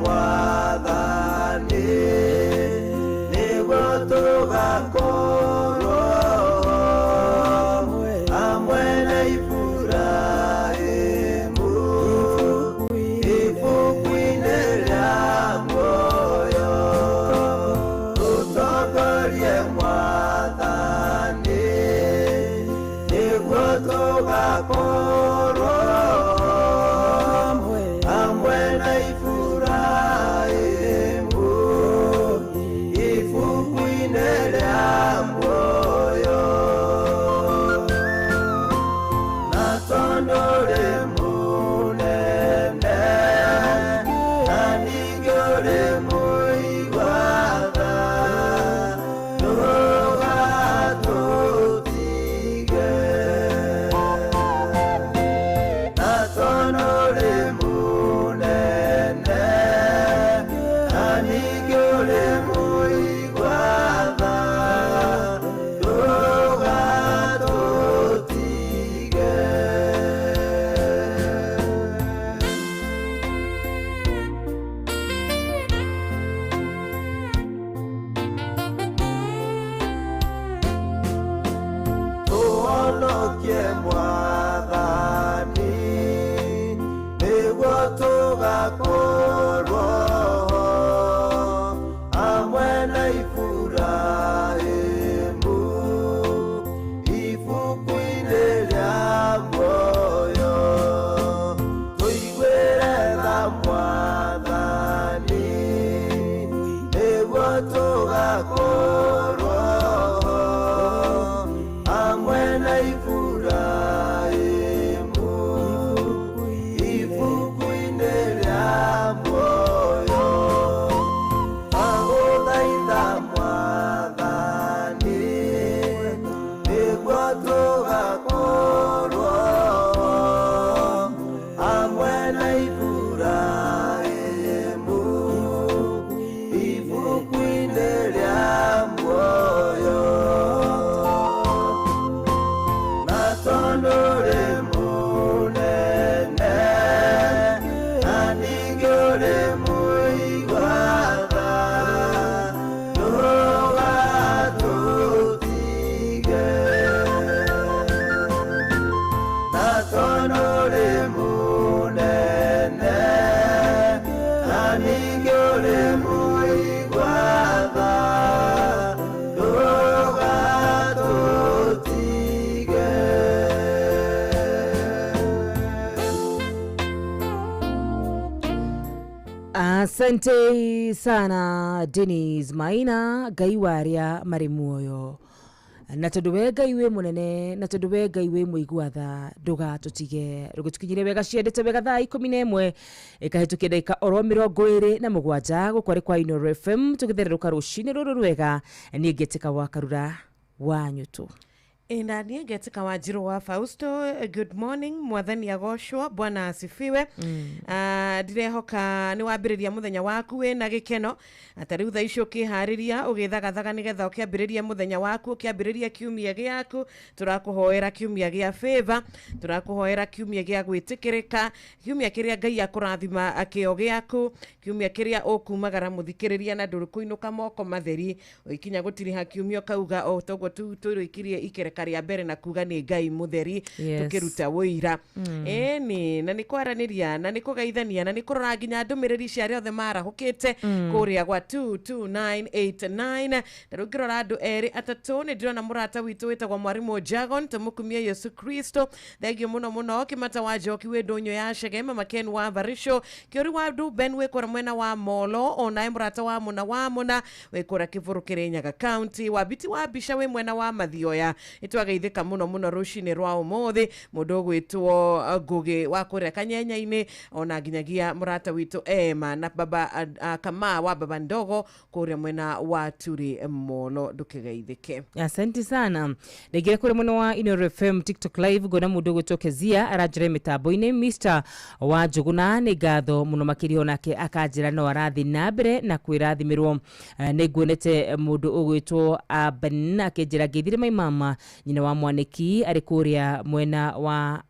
mwathani nĩguo tũgakorwo hamwe na Iburahĩmu ibuku-inĩ rĩa muoyo. Tũtongorie mwathani nĩguo tũgakorwo hamwe na Iburahĩmu ibuku-inĩ rĩa muoyo. Na tondũ ũrĩ mũnene na ningĩ ũrĩ mũigua tha, ndũgatũtige. Na tondũ ũrĩ mũnene na ningĩ ũrĩ mũigua tha, ndũgatũtige. Tũhonokie mwathani nĩguo tũgakorwo hamwe na Iburahĩmu ibuku-inĩ rĩa muoyo. Tũiguĩre tha mwathani nĩguo tũgakorwo hamwe na Iburahĩmu ibuku-inĩ rĩa muoyo. Agũthaitha mwathani nĩguo tũgakorwo hamwe na Iburahĩmu ibuku-inĩ rĩa muoyo. Na tondũ ũrĩ mũnene na ningĩ ũrĩ mũigua tha, ndũgatũtige. Na tondũ ũrĩ mũnene na ningĩ ũrĩ mũigua tha, ndũgatũtige. Asante sana Dennis Maina, Ngai waria marĩ muoyo. Na tondũ we Ngai wĩ mũnene, na tondũ we Ngai wĩ mũigua tha, ndũgatũtige. Rũgũtukinyire wega ciendete wega thaa 11 ĩkahĩtũkia ndagĩka oro 27 gũkũ arĩ kwa Ino FM, tũgĩthererũka rũcinĩ rũrũ rwega. Niĩ Ngetĩka wa Karura wa Nyũtũ. Na niĩ Ngetĩka wa Njirũ wa Fausto. Good morning, mwathani agoshwo, Bwana asifiwe. Ndirehoka nĩ wambĩrĩria mũthenya waku wĩna gĩkeno, ata rĩu thaa icio ũkĩharĩria ũgĩthagathaga nĩgetha ũkĩambĩrĩria mũthenya waku, ũkĩambĩrĩria kiumia gĩaku. Tũrakũhoera kiumia gĩa favor, tũrakũhoera kiumia gĩa gwĩtĩkĩrĩka, kiumia kĩrĩa Ngai akũrathima kĩo gĩaku, kiumia kĩrĩa ũkumagara mũthikĩrĩria na ndũrĩkũinũka moko matheri, ũikinya gũtiriha kiumia kauga o toguo tũrĩkirie ikereka rĩa mbere na kuga nĩ Ngai mũtheri, tũkĩruta wũira. Ĩni na nĩ kwaranĩria na nĩ kũgeithania na nĩ kũrora nginya ndũmĩrĩri cia arĩa othe marahũkĩte kũrĩa gwa 22989. Na rĩu ngĩrora andũ erĩ atatũ nĩ ndĩrona mũrata witũ wĩtagwo mwarimũ Jagon, tũmũkumie Yesu Kristo. Thengio mũno mũno Kĩmata wa Njoki wĩ Ndũnyũ ya Chege, Mama Ken wa Varisho, Kĩori wa Ben wĩkũra mwena wa Molo, onaye mũrata wa Mũna wa Mũna wĩkũra Kĩbũrũ Kĩrĩnyaga County, Wabiti wa Bisha wĩ mwena wa Mathioya. Nĩtwageithĩka mũno mũno rũcinĩ rwa ũmũthĩ, mũndũ ũgwĩtwo Ngũgĩ wa kũrĩa Kanyenya-inĩ, ona nginyagia mũrata witũ Emma na baba Kama wa baba Ndogo kũrĩa mwena wa Turi Molo, ndũkĩgeithĩke. Asante sana. Ndegire kũrĩ mwena wa Ino FM TikTok live ngona mũndũ ũgũtokezia aranjĩra mĩtambo-inĩ Mr. wa Njũgũna, nĩ ngatho mũno makĩria onake akanjĩra no arathi na mbere na kwĩrathimirwo. Nĩ nguonete mũndũ ũgwĩtwo Abana akĩnjĩra ngĩthire my mama nyina wa Mwaniki ari kuria mwena wa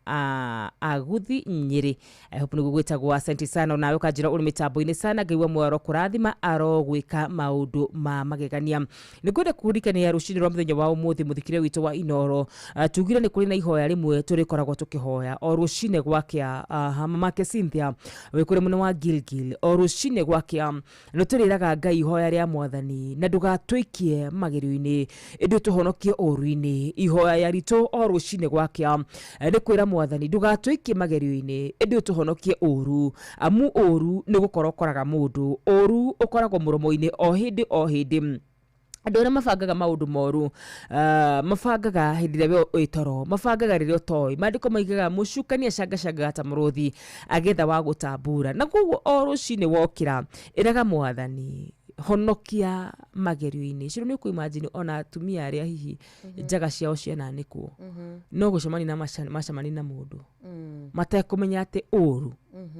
Aguthi Nyeri. I hope nigugwitagwo asante sana nawe ukajira uri mitambo-ini sana ngaiwa mwaro kurathima arogwika maundu ma magegania. Nikwenda kurikania rushini rwa muthenya wa umuthi muthikire witu wa Inoro tugire ni kuri na ihoya rimwe turikoragwo tukihoya o rushine gwakia mamake Cynthia we kuri muno wa Gilgil o rushine gwakia no turiraga Ngai ihoya ria Mwathani na ndugatwikie magerio-ini indu tuhonokie oru-ini ihoya ya rito o rushine gwakia ni kwira Mwathani ndugatwikie magerio-ini indu tuhonokie oru amu oru ni gukorokoraga mundu oru ukoragwo muromo-ini o hindi andu aria mabangaga maundu moru mabangaga hindi ria itoro mabangaga ririo toy mandiko maigaga mucukania cangacanga ta muruthi agetha wa gutambura na koguo o rucini wokira iraga Mwathani honokia magerio-ini ciro ni ku imagine ona atumia aria hihi njaga ciao ciana nikuo no gucemani na macemani na mundu matekumenya ati oru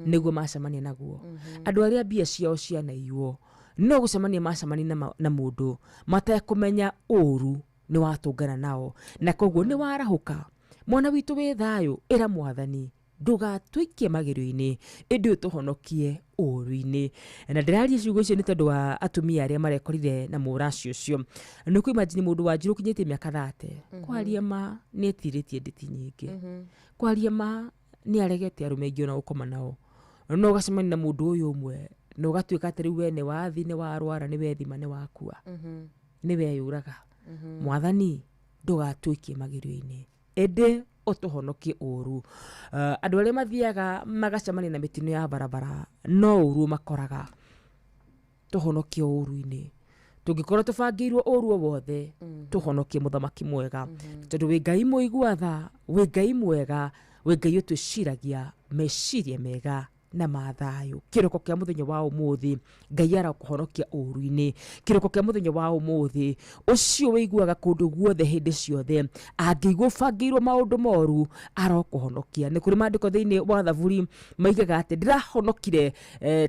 niguo macemani naguo andu aria mbia ciao ciana iwo no gucemania macemani na mundu matekumenya oru ni watungana nao na koguo ni warahuka mwana witu we thayo ira Mwathani ndugatwikie magerio-ini indu tuhonokie oru-ini na ndiraria ciugo icio ni tondu wa atumia aria marekorire na muracio ucio ni ku imagine mundu wa njiru kinyitie miaka 30 kwaria ma ni etiritie nditi nyingi kwaria ma ni aregete arume ingi ona ukoma nao no gacemani na mundu uyu umwe no gatwika atari we ni wathi ni warwara ni wethima ni wakua ni weyuraga Mwathani ndugatwikie magerio-ini ende utuhonokie oru andu aria mathiaga magacemania na mitino ya barabara no oru makoraga tuhonokie oru-ini tungikorwo tubangirwo oru wothe tuhonokie muthamaki mwega tondu wi Ngai muigua tha wi Ngai mwega wi Ngai utuciragia meciria mega na mathayo kiroko kia muthenya wa umuthi Ngai ara kuhonokia oru-ini kiroko kia muthenya wa umuthi ucio wiguaga kundu guothe hindi ciothe angigwo bangirwo maundu moru ara kuhonokia ni kuri mandiko thiini wa Thaburi maigaga ati ndirahonokire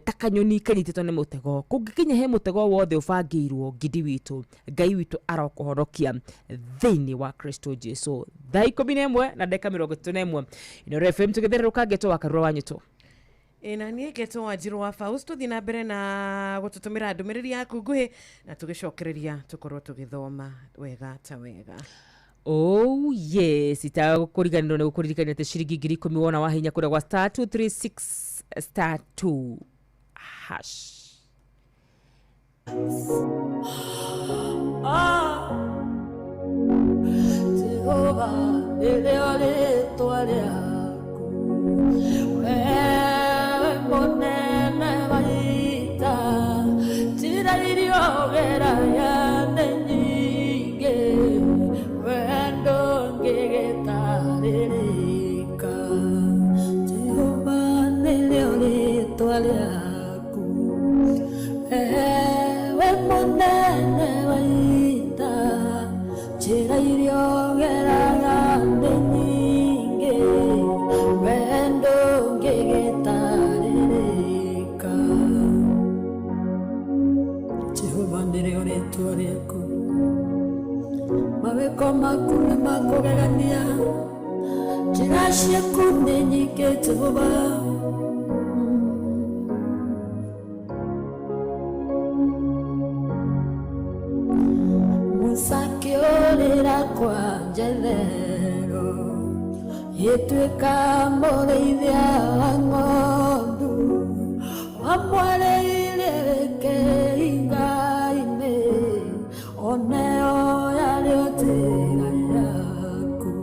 ta kanyoni kanyititwo ni mutego kungikinya he mutego wothe ubangirwo ngindi witu Ngai witu ara kuhonokia thiini wa Kristo Jesu. Thaa 11 na dakika 31 Inoro FM tugetherera kageto wa karura wanyuto ina nie geto wa Njiro wa Fausto thina mbere na gututumira ndumiriri yaku nguhi na tugicokereria tukorwo tugithoma wega ta wega. Oh yes, ita kuriganiro na gukuririkania te shiringi 10,000 wona wahinya kura kwa star 236 star 2 hash. Jehova eleole toalia monene vaita tira irio vera ya nyinge wendo ngegetarereka Jehova neleole toaleaku we monene vaita tira irio vera ya nyinge wendo ngegetarereka Jehova neleole toaleaku maweko maku ni makugegania njĩra ciaku nĩ nyingĩ Jehova Musa akĩũrĩra kwa Jethero ĩtuĩka mũrĩithia wa ng'ondu wamwereire kĩhinga-inĩ oneo yarĩo njĩra yaku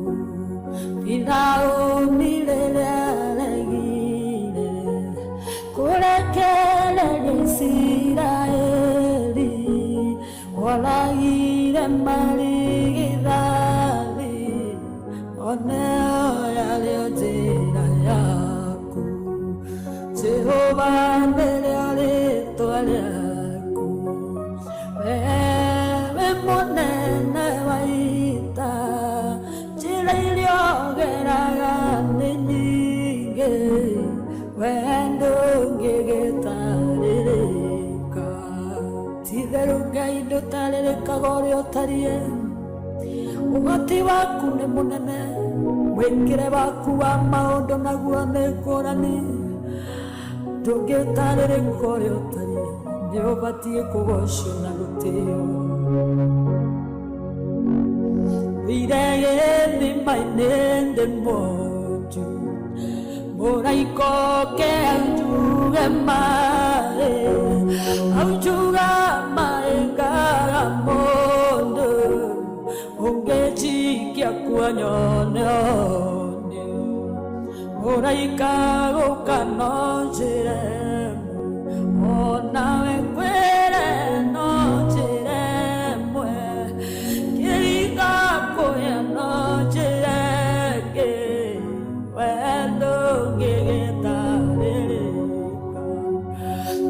Firaũni rĩrĩa aregire kũrekereria Isiraeli oragire marigithathi oneo yarĩo njĩra yaku Jehova nĩrĩo rĩĩtwa rĩaku wewe mũnene wa ita njĩra iria ũgeraga nĩ nyingĩ wendo ngĩgĩtarĩrĩka ti-itherũ Ngai ndũtarĩrĩkaga ũrĩa ũtariĩ Ũhoti waku nĩ mũnene, mwĩkĩre waku wa maũndũ naguo nĩ ngũrani. Ndũngĩtarĩrĩka ũrĩa ũtariĩ, nĩ ũbatiĩ kũgocio na gũtĩo. Irege thima-inĩ ndĩ mũnju, mũraika ũke anjuge maĩ, anjuga maĩ ngaga mũndũ, ũngĩnjikia kuo nyone one. Mũraika gũka no njĩre, onawe kwĩre no njĩre mwe, kĩringa kũya no njĩre ngĩ, wendo ngĩgĩtarĩrĩka.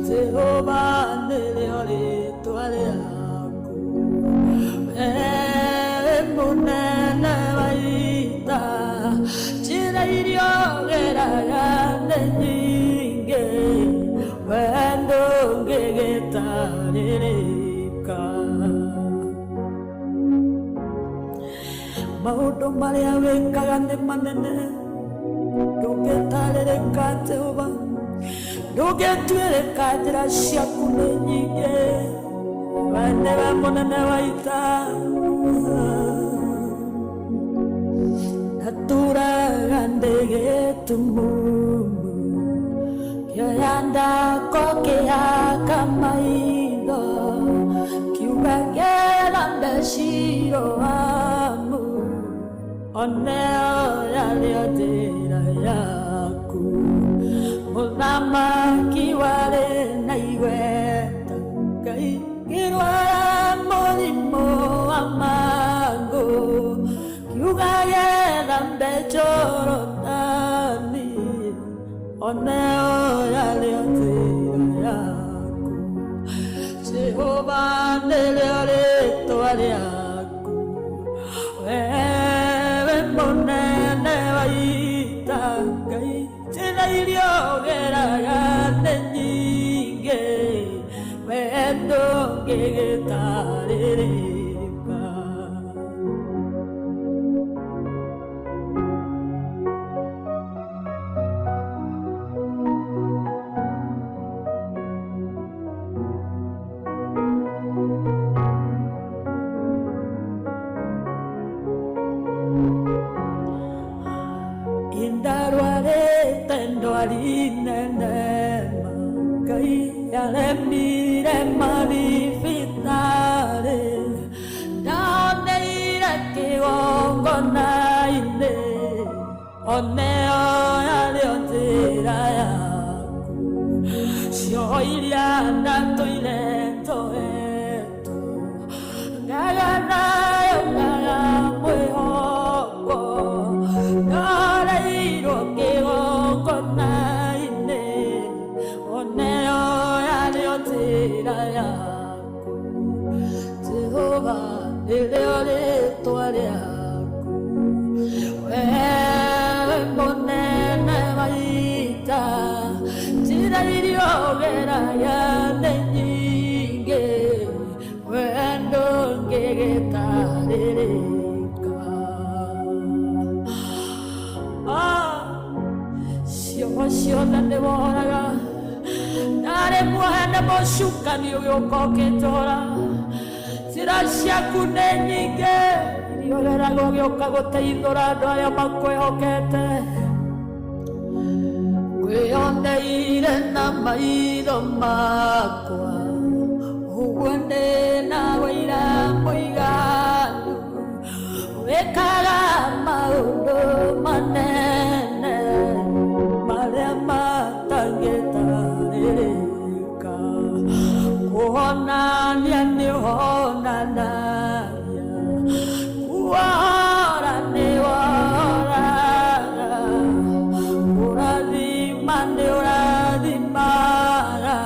Jehova nĩrĩo rĩĩtwa rĩaku, mũnene wa ita, njĩra iria ũgeraga nĩ nyingĩ, wendo ngĩgĩtarĩrĩka. Maũndũ marĩa wĩkaga nĩ manene, ndũngĩtarĩrĩka Jehova, ndũngĩtuĩrĩka njĩra ciaku nĩ nyingĩ, we nĩwe mũnene wa ita. Naturaga ndĩgĩtumumu, kĩoya ndako kĩhaka maitho, kiuga kĩrambe Shiloamu, oneo yarĩo njĩra yaku. Mũthamaki warĩ na igweta, Ngai kĩrwara mũrimũ wa mangũ, kiuga gĩthambe Jorodani, oneo yarĩo njĩra yaku. Jehova nĩrĩo rĩĩtwa rĩaku, wewe mũnene wa ita, Ngai njĩra iria ũgeraga nĩ nyingĩ, wendo ngĩgĩtarĩrĩka. Indarwarĩte ndwari nene, Ngai aremire mathibitarĩ, ndaoneire kĩgongona-inĩ, oneo yarĩo njĩra yaku. Cio iria ndatũire njohetwo, ngaga nayo ngaga mwĩhoko, ndareirwo kĩgongona-inĩ, oneo yarĩo njĩra yaku. Jehova nĩrĩo rĩĩtwa rĩaku, wewe mũnene wa ita, njĩra iria ũgeraga nĩ nyingĩ, wendo ngĩgĩtarĩrĩka. Ciugo ciothe nĩ woraga, ndarĩ muohene mũcukani ũgĩũka ũkĩnjora. Njĩra ciaku nĩ nyingĩ, iria ũgeraga ũgĩũka gũteithũra andũ arĩa makwĩhokete. Ngwĩyoneire na maitho makwa, ũguo ndĩna ũira mũiganu, wĩkaga maũndũ manene marĩa matangĩtarĩrĩka. Kuonania nĩ ũhonanagia, kuohora nĩ wohoraga, kũrathima nĩ ũrathimaga,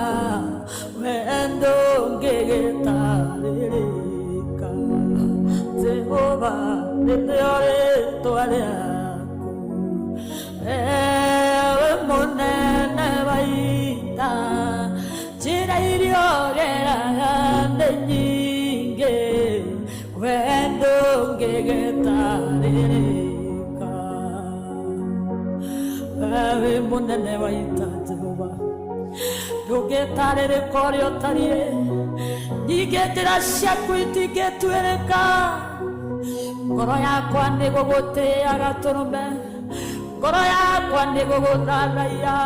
wendo ngĩgĩtarĩrĩka. Jehova nĩrĩo rĩĩtwa rĩaku, wewe mũnene wa ita, njĩra iria ũgeraga nĩ nyingĩ, wendo ngĩgĩtarĩrĩka. kwĩrĩka we mũnene wa ita Jehova ndũngĩtarĩrĩka ũrĩa ũtariĩ ningĩ njĩra ciaku itingĩtuĩrĩka ngoro yakwa nĩ gũgũtĩaga tũrũme ngoro yakwa nĩ gũgũthathaiya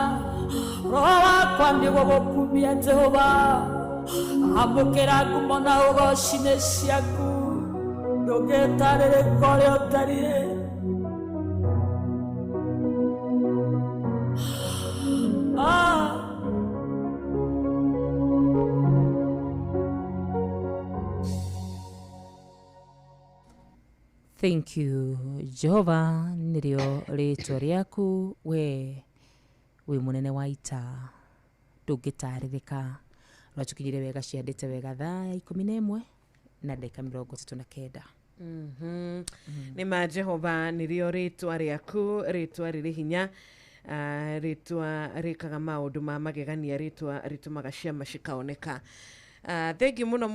roho wakwa nĩ gũgũkumia Jehova amũkĩra ngumo na ũgoci-inĩ ciaku ndũngĩtarĩrĩka ũrĩa ũtariĩ Thank you Jehova nĩrĩo rĩtwa rĩaku we mũnene wa ita ndũngĩtarĩrĩka rwachukinyire wega ciandĩte wega thaa 11 na dakika 39 nĩma Jehova nĩrĩo rĩtwa rĩaku rĩtwa rĩrĩ hinya rĩtwa rĩkaga maũndũ ma magegania rĩtwa rĩtũmaga ciama cikaoneka thank you muno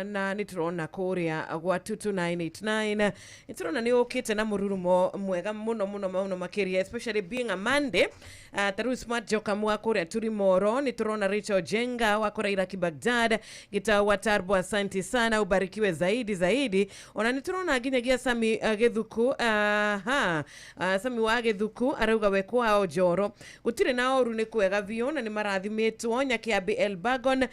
na nĩtũrona kũrĩa gwa 22989 nĩtũrona nĩ ũkĩte na mũrurumo mwega muno makĩria especially being a Monday taru smart joka mwa kũrĩa Turimoro nĩtũrona Rachel Jenga wa Koraira Kibagdad Gitau wa Tarbo asante sana ubarikiwe zaidi ona nĩtũrona nginyagia Sami Githuku Sami wa Githuku arauga we kwao Njoro gũtirĩ na oru nĩ kwega biũ na nĩ marathimĩtwo Nyakiambi Elbagon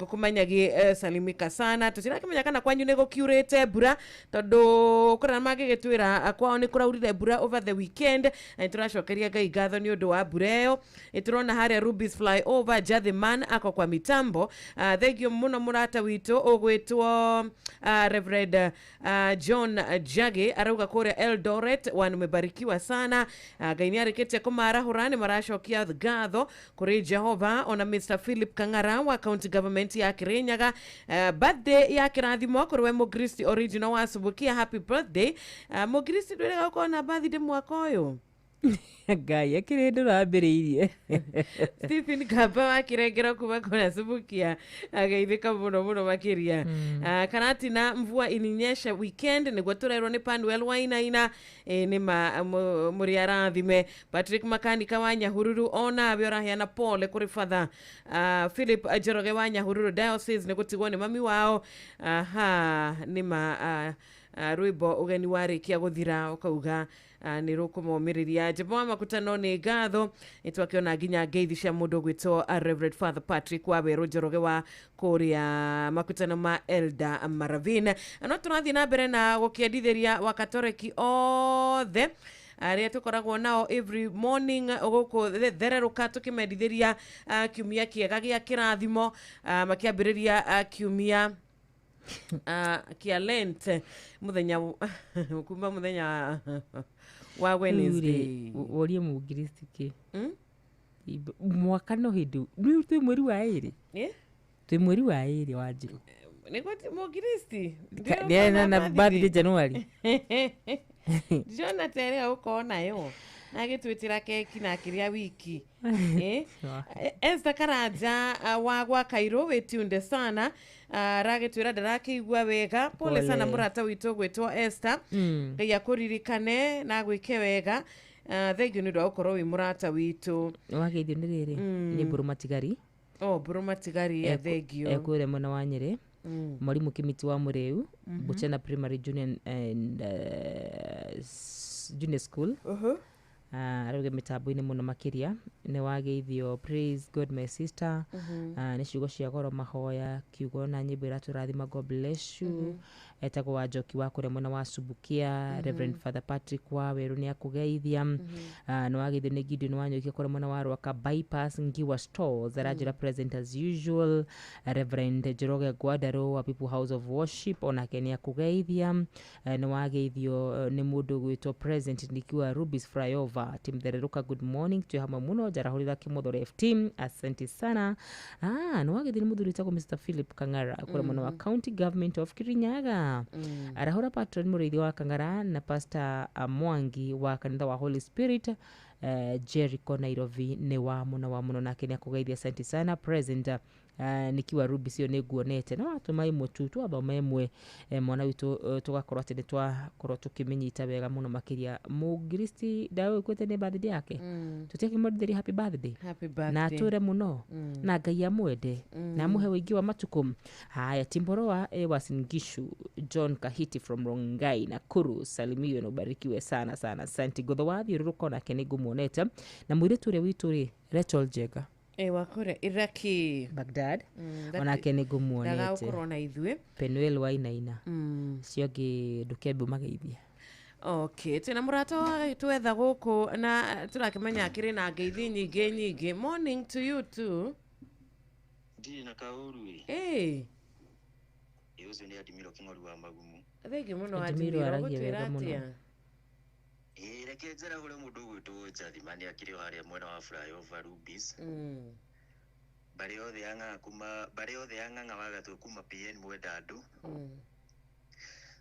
kumanyagi salimika sana tutirakimenya kana kwanyu nego curate mbura tondu kurana magigitwira kwao ni kuraurire mbura over the weekend na turacokeria Ngai ngatho ni undu wa mbura iyo iturona haria Ruby's flyover Jathiman ako kwa mitambo thank you muno murata witu ugwitwo Reverend John Jage arauga kuria Eldoret wanumebarikiwa sana Ngai ni arikite kumarahura ni maracokia ngatho kuri Jehova ona Mr Philip Kangara wa county government ya Kirinyaga birthday ya kirathimo kurwe Mugristi original wa Subukia happy birthday Mugristi ndwega uko na birthday mwaka uyu Ngai akirendo rambiriirie Stephen Kamba wa Kirengera kuma kuna Subukia agaithika muno makiria kanati na mvua ininyesha weekend niguo turerwo ni Panwell Wainaina ni muri arathime Patrick Makanika wa Nyahururu ona abiorahia pole kuri father Philip Njoroge wa Nyahururu diocese nigutigwo ni mami wao nima rwimbo ugeni warikia guthira ukauga ni rukumomiriria jebo makutano ni ngatho itwakiona nginya ngeithi cia mundu gwitwo Reverend Father Patrick wa Njoroge wa kuria makutano ma Elda Maravine no turathi na mbere na gukiendithiria wakatoreki othe aria tukoragwo nao every morning guku thereruka tukimendithiria kiumia kiega gia kirathimo makiambiriria kiumia kia Lent muthenya kuma muthenya wa Wednesday orie Mugristi ki mwaka no hindu twi mweri wa iri twi mweri wa iri wa Njiru niguo Mugristi na birthday January Jona tere uko nayo nagitwitira keki na kiria wiki Esther Karanja wa gwa Kairo wetunde sana ragitwira ndarakigwa wega pole sana murata witu gwitwo Esther Ngai akuririkane na gwike wega thank you ni ndo ukorwo wi murata witu wageithio ni riri ni Burumatigari Burumatigari thank you ekwire mwana wa Nyeri mwalimu Kimiti wa Mureu Buchana Primary Junior and Junior School arauge mitambo-ini muno makiria ni wageithio praise God my sister ni ciugo cia goro mahoya kiugo na nyimbo iraturathima God bless you etagwo wa Njoki wa kuria mwena wa Subukia Reverend Father Patrick wa Weru ni akugeithia ni wageithio ni Gideon wa Njoki kuria mwena wa Rwaka bypass Ngiwa stores arajira present as usual Reverend Njoroge Gwadaro wa People House of Worship ona keni akugeithia ni wageithio ni mundu gwitwo present nikiwa Ruby's flyover team thereruka good morning tu hamwe muno jarahurira Kimotho team asante sana ni wageithio ni muthuri tagwo Mr Philip Kangara kuria mwena wa county government of Kirinyaga arahura patron murithi wa Kangara na pastor Mwangi wa kanitha wa Holy Spirit Jericho Nairobi ni wa muno nake ni akugeithia asante sana present nikiwa Ruby sio niguonete no atumai mututu athoma imwe mwana witu tugakorwo ati twakorwo tukimenyita wega muno makiria mugristi dawe kwete ni birthday yake tuteke moderi happy birthday na ture muno na Ngai amwende na muhe wingi wa matukum. Haya Timboroa Wasingishu John Kahiti from Rongai na Kuru salimio na ubarikiwe sana asante Godwathi ruko na Kenigu muoneta na mwiretu ule witu ri Rachel Jega wakore Iraki Baghdad ona Kenigu muonete daga ukorona ithwe Penuel wainaina sioge dukebu mageithia. Okay, tena murata wa twetha guku na turakimenya akiri na ngeithi nyingi. Morning to you too. Ndi na kauru yuzu ni Adimiro King'ori wa Magumu. Thegi muno Adimiro gutwira atia. Reke njera hure mundu gwitu Jathimani akiri haria mwena wa flyover Rubies. Bari othe yang'ang'a wagatwe kuma PN mwenda andu.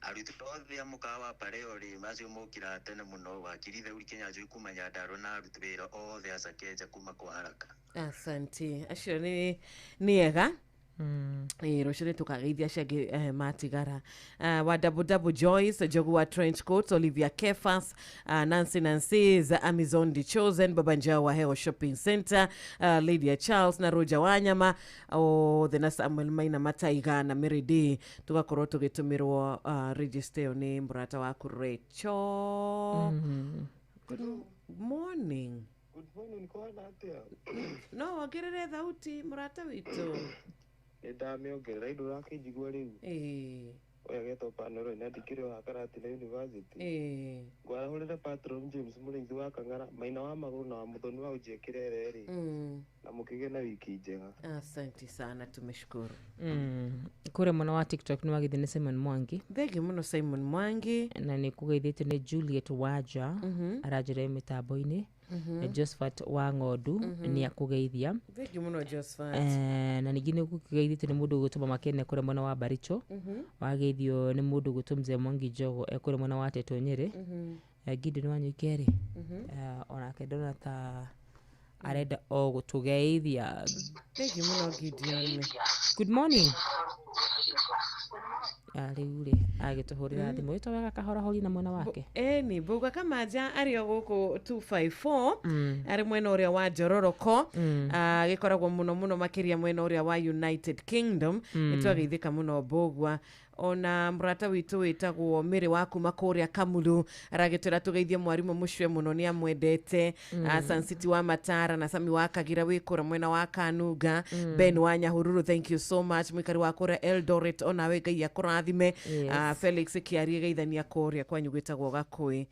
Arutu othe amukawa pare ori macio mukira tene muno wakirithe uri Kenya juu kuma Nyandarua na arutu wira othe asakeja kuma kwa haraka. Asante acio ni ega roshire tukageithia shage matigara wa double Joyce Jogu wa Trench Coat Olivia Kefas Nancy's Amazon The Chosen Babanja wa Heo Shopping Center Lydia Charles na Roja Wanyama the Samuel Maina Mataiga na Meridi tugakorwo tugitumirwo register ni mburata wa Kurecho. Good morning. Good morning kwa natia. No wagerere thauti murata witu. Ndamiongerera indo rakijigwa riu oya geto panero na dikiro hakarati na university ngwarahurira patron James Muringi wa Kang'ara Maina wa Maguru na Muthoni wa Ujekirere ri na mukige na wiki njega. Asante sana tumeshukuru. Kure mwana wa TikTok ni wagithine Simon Mwangi. Thegi muno Simon Mwangi na ni kugeithite ni Juliet Waja arajire mitambo-ini. Josephat wa Ngodu ni akugeithia. Thegi muno Josephat. Na ningine kugeithite ni mundu gutuma makene kure mwana wa Baricho. Wageithio ni mundu gutumze Mwangi Jogo kure mwana wa Teto Nyeri. Gideon Wanyukeri. Ona kedona ta areda gutugeithia. Thegi muno Gideon. Good morning. Aliule agituhurira thimu ito wega kahora hori na mwana wake ni Buga Kamaja ario guku 254 ari mwena uria wa Jororoko gikoragwo muno makiria mwena uria wa United Kingdom nitwageithika muno Bogwa ona murata witu witagwo Miri waku makuria Kamulu aragitira tugeithie mwarimu mucwe muno ni amwendete Sun City wa Matara na Sami wa Kagira wikura mwena wa Kanuga Ben wa Nyahururu thank you so much mwikari wa kura Eldoret ona we Ngai akurathime Felix Kiarie geithania kuria kwanyu gwitagwo Gakui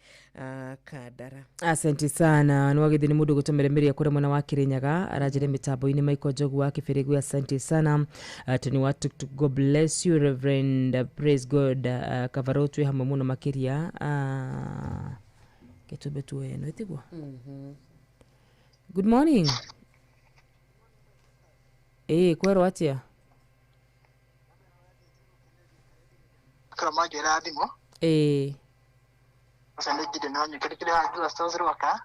Kadara. Asante sana nwagithi ni mundu gutumire Miri kura mwena wa Kirinyaga arajire mitambo-ini Michael Jogu wa Kibirigwi. Asante sana tuni watu to God bless you Reverend praise God Kavarotwe hamwe muno makiria ketubetu eno itigwa. Good morning. Kwero atia kama jera adimo asante gide na nyekere kire hajura stozero waka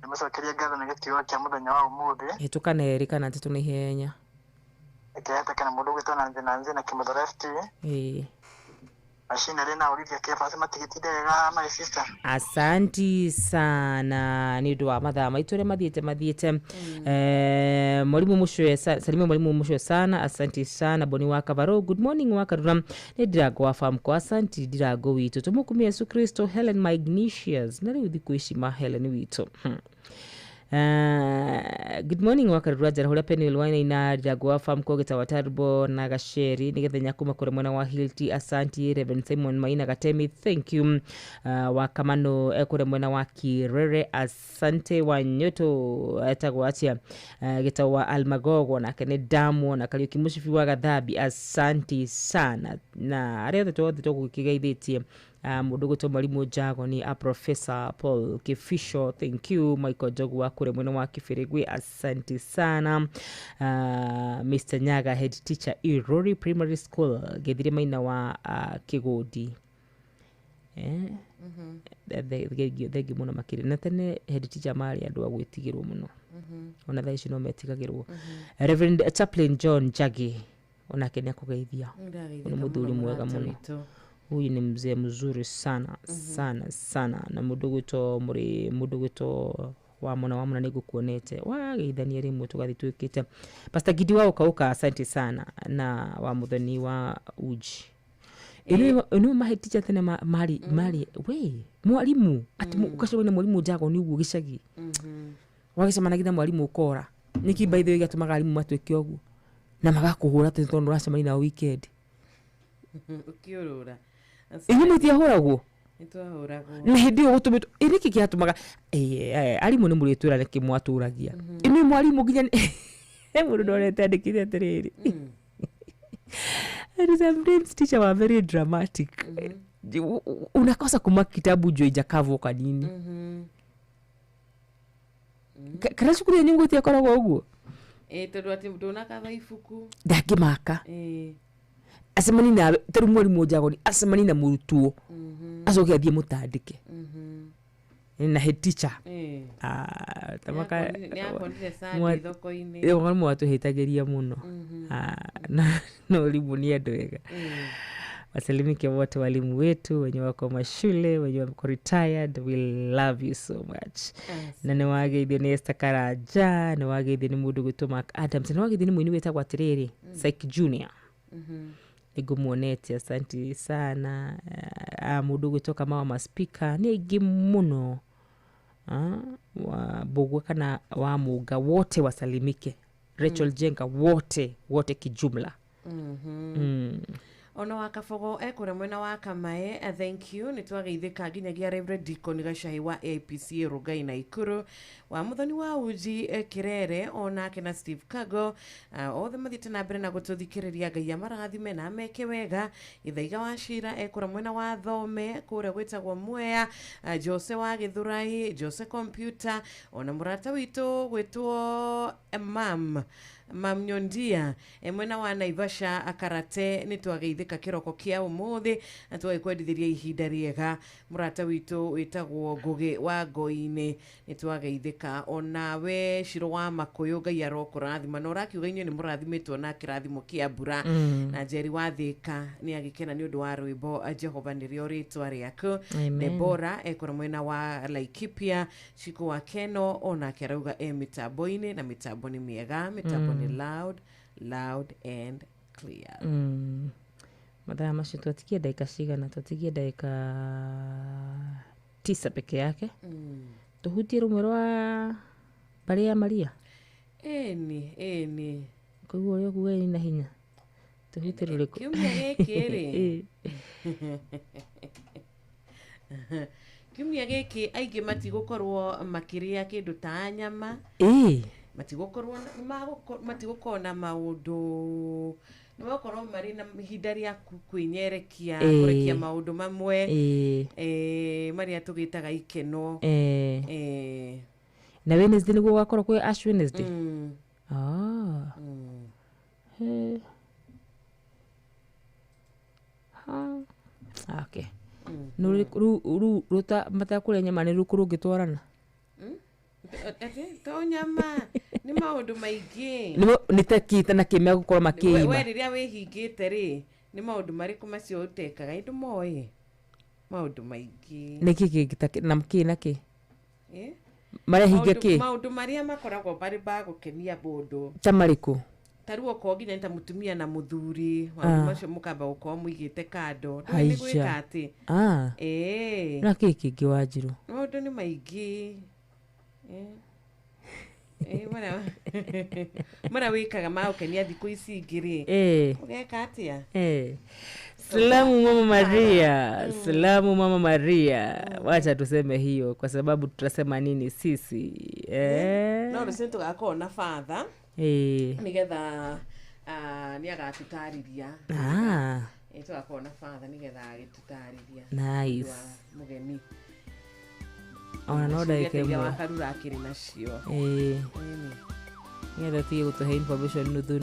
Namasa kiria gatha na gitiwa kia muthenya wa umuthi tukanerika na tutunihenya eketa kana mundu gwitona nze na kimodorefti mashine rena Olivia Kefas matigitidega my sister. Asanti sana ni dwa mathaa maitore mathiete mwalimu mushwe Salima mwalimu mushwe sana. Asanti sana Boni wa Kavaro. Good morning wa Karura ni Dirago wa farm kwa asanti Dirago witu tumukumia Yesu Kristo. Helen Magnesius nari udhikuishima Helen witu good morning wakarura jarahura Penuel wainaina Dirago farm kwa geta watarbo na gasheri nigethe nyakuma kure mwana wa Hilti. Asanti Reverend Simon Maina Gatemi thank you wa Kamano kure mwana wa Kirere. Asante wa Nyoto etagwo atia geta wa Almagogo na kene Damu na Kariuki Mushifi wa Gathabi. Asanti sana na arĩa othe tũgũkĩgeithĩtie mundu gutwa mwalimu Jago ni Professor Paul Kifisho thank you Michael Jogu wa kure mwena wa Kibirigwi. Asante sana Mr. Nyaga head teacher Irori Primary School gethire maina wa Kigodi thengi muno makiri na tene head teacher mari andu agwitigirwo muno ona thaa ici no metigagirwo Reverend Chaplain John Jagi ona kenya kugeithia ni muthuri mwega muno huyu ni mzee mzuri sana sana na mundu gwito wa mona nigukuonete wageithania rimwe tugathi twikite Pastor Gidi wao kauka asante sana na wa muthoni wa uji ino maheticha tene mari we mwalimu ati ukashobora ni mwalimu jago ni ugu gicagi wagisema nagitha mwalimu ukora niki by the way gatumaga alimu matweke ogu na magakuhura tondu racemani na weekend ukiurura inyi mutia hurago nitwahurago na hindi ugutumito iriki kiatumaga alimu ni muritwira niki mwaturagia ino mwalimu ginya mundu ndorete andikire atiriri and sometimes teacher were very dramatic unakosa kuma kitabu jo ijakavo kanini kana shukuru ni nguti akora goguo tondu ati ndona kava ifuku ndakimaka asemani na teru mwalimu jago ni asemani na murutuo azoke athie mutandike na head teacher tamaka ni akondire sana thoko-ini mwalimu watuhitagiria muno no limu ni andu wega wasalimike wote walimu wetu wenye wako mashule wenye wako retired, we love you so much. Na ni wageithio ni Esther Karaja, ni wageithio ni mundu gwitwo Mark Adams, ni wageithio ni mwini wetagwo atiriri Psych Junior. Nigumuonete asante sana. Mundu gwitwo kama wa speaker ni aingi muno. Wa Bogwe kana wa Muga wote wasalimike. Rachel Jenga wote kijumla. Ona wakafogo ekure mwena wa Kamae, thank you. Nitwageithika nginyagia Reverend Deacon Gashahi wa APC Rugai na Ikuru, wa muthoni wa uji Kirere, ona kena Steve Kago, othe mathite na mbere na gututhikiriria Ngai amarathime na meke wega. Ithaiga wa Shira ekure mwena wa Thome kure gwitagwo Mwea, Jose wa Githurai, Jose Computer, ona murata witu gwitwo Mam Nyondia mwena wa Naivasha Akarate. Nitwageithika kiroko kia umuthi atwagikwendithiria ihinda riega. Murata witu witagwo Ngugi wa Ngoini, nitwageithika. Ona we Shiro wa Makuyu, Ngai arokurathima. No rakiuga inyu ni murathimitwo na kirathimo kia mbura. Na Njeri wa Thika ni agikena ni undu wa rwimbo Jehova nirio ritwa riaku. Debora ekora mwena wa Laikipia, Chiku wa Keno ona kirauga mitambo-ini na mitambo ni miega, mitambo ni loud and clear. Madhara mashi tuatikie dakika cigana, tuatikie dakika 9 peke yake. Tuhutie rumwe rwa Maria Maria. Eni. Koguo ryo kuwe na hinya. Tuhutie ruriko. Kiumia giki kiumia giki aige matigukorwo makiria kindu ta nyama. Matigukorwo na maundu niwakorwo mari na ihinda ria kwinyerekia kurekia maundu mamwe maria tugitaga ikeno. Na Wednesday niguo gwakorwo kwi Ash Wednesday. Okay. No ruta matakure nyama ni rukurungitwarana. To nyama ni maundu maingi ni tekita na kimya gukorwo makiima we riria wihingite ri ni maundu mariku macio utekaga indu moe maundu maingi niki kigita na mkina ki maria hinge ki maundu maria makoragwo bari ba gukenia mundu tamariku taruo ko nginya nta mutumia na muthuri maundu macio mukamba gukorwo muigite kando ni gwika ati na kiki kiwajiru maundu ni maingi mara wikaga maukenia thiku ici ingiri ugeka atia Salamu Mama Maria, salamu Mama Maria. Wacha tuseme hiyo kwa sababu tutasema nini sisi no rusento gako na father nigetha ni agatutariria eto gako na father nigetha agitutariria nice mugeni ona no ndaike mwe wakarura akiri nacio nigetha tige gutuhe information nuthu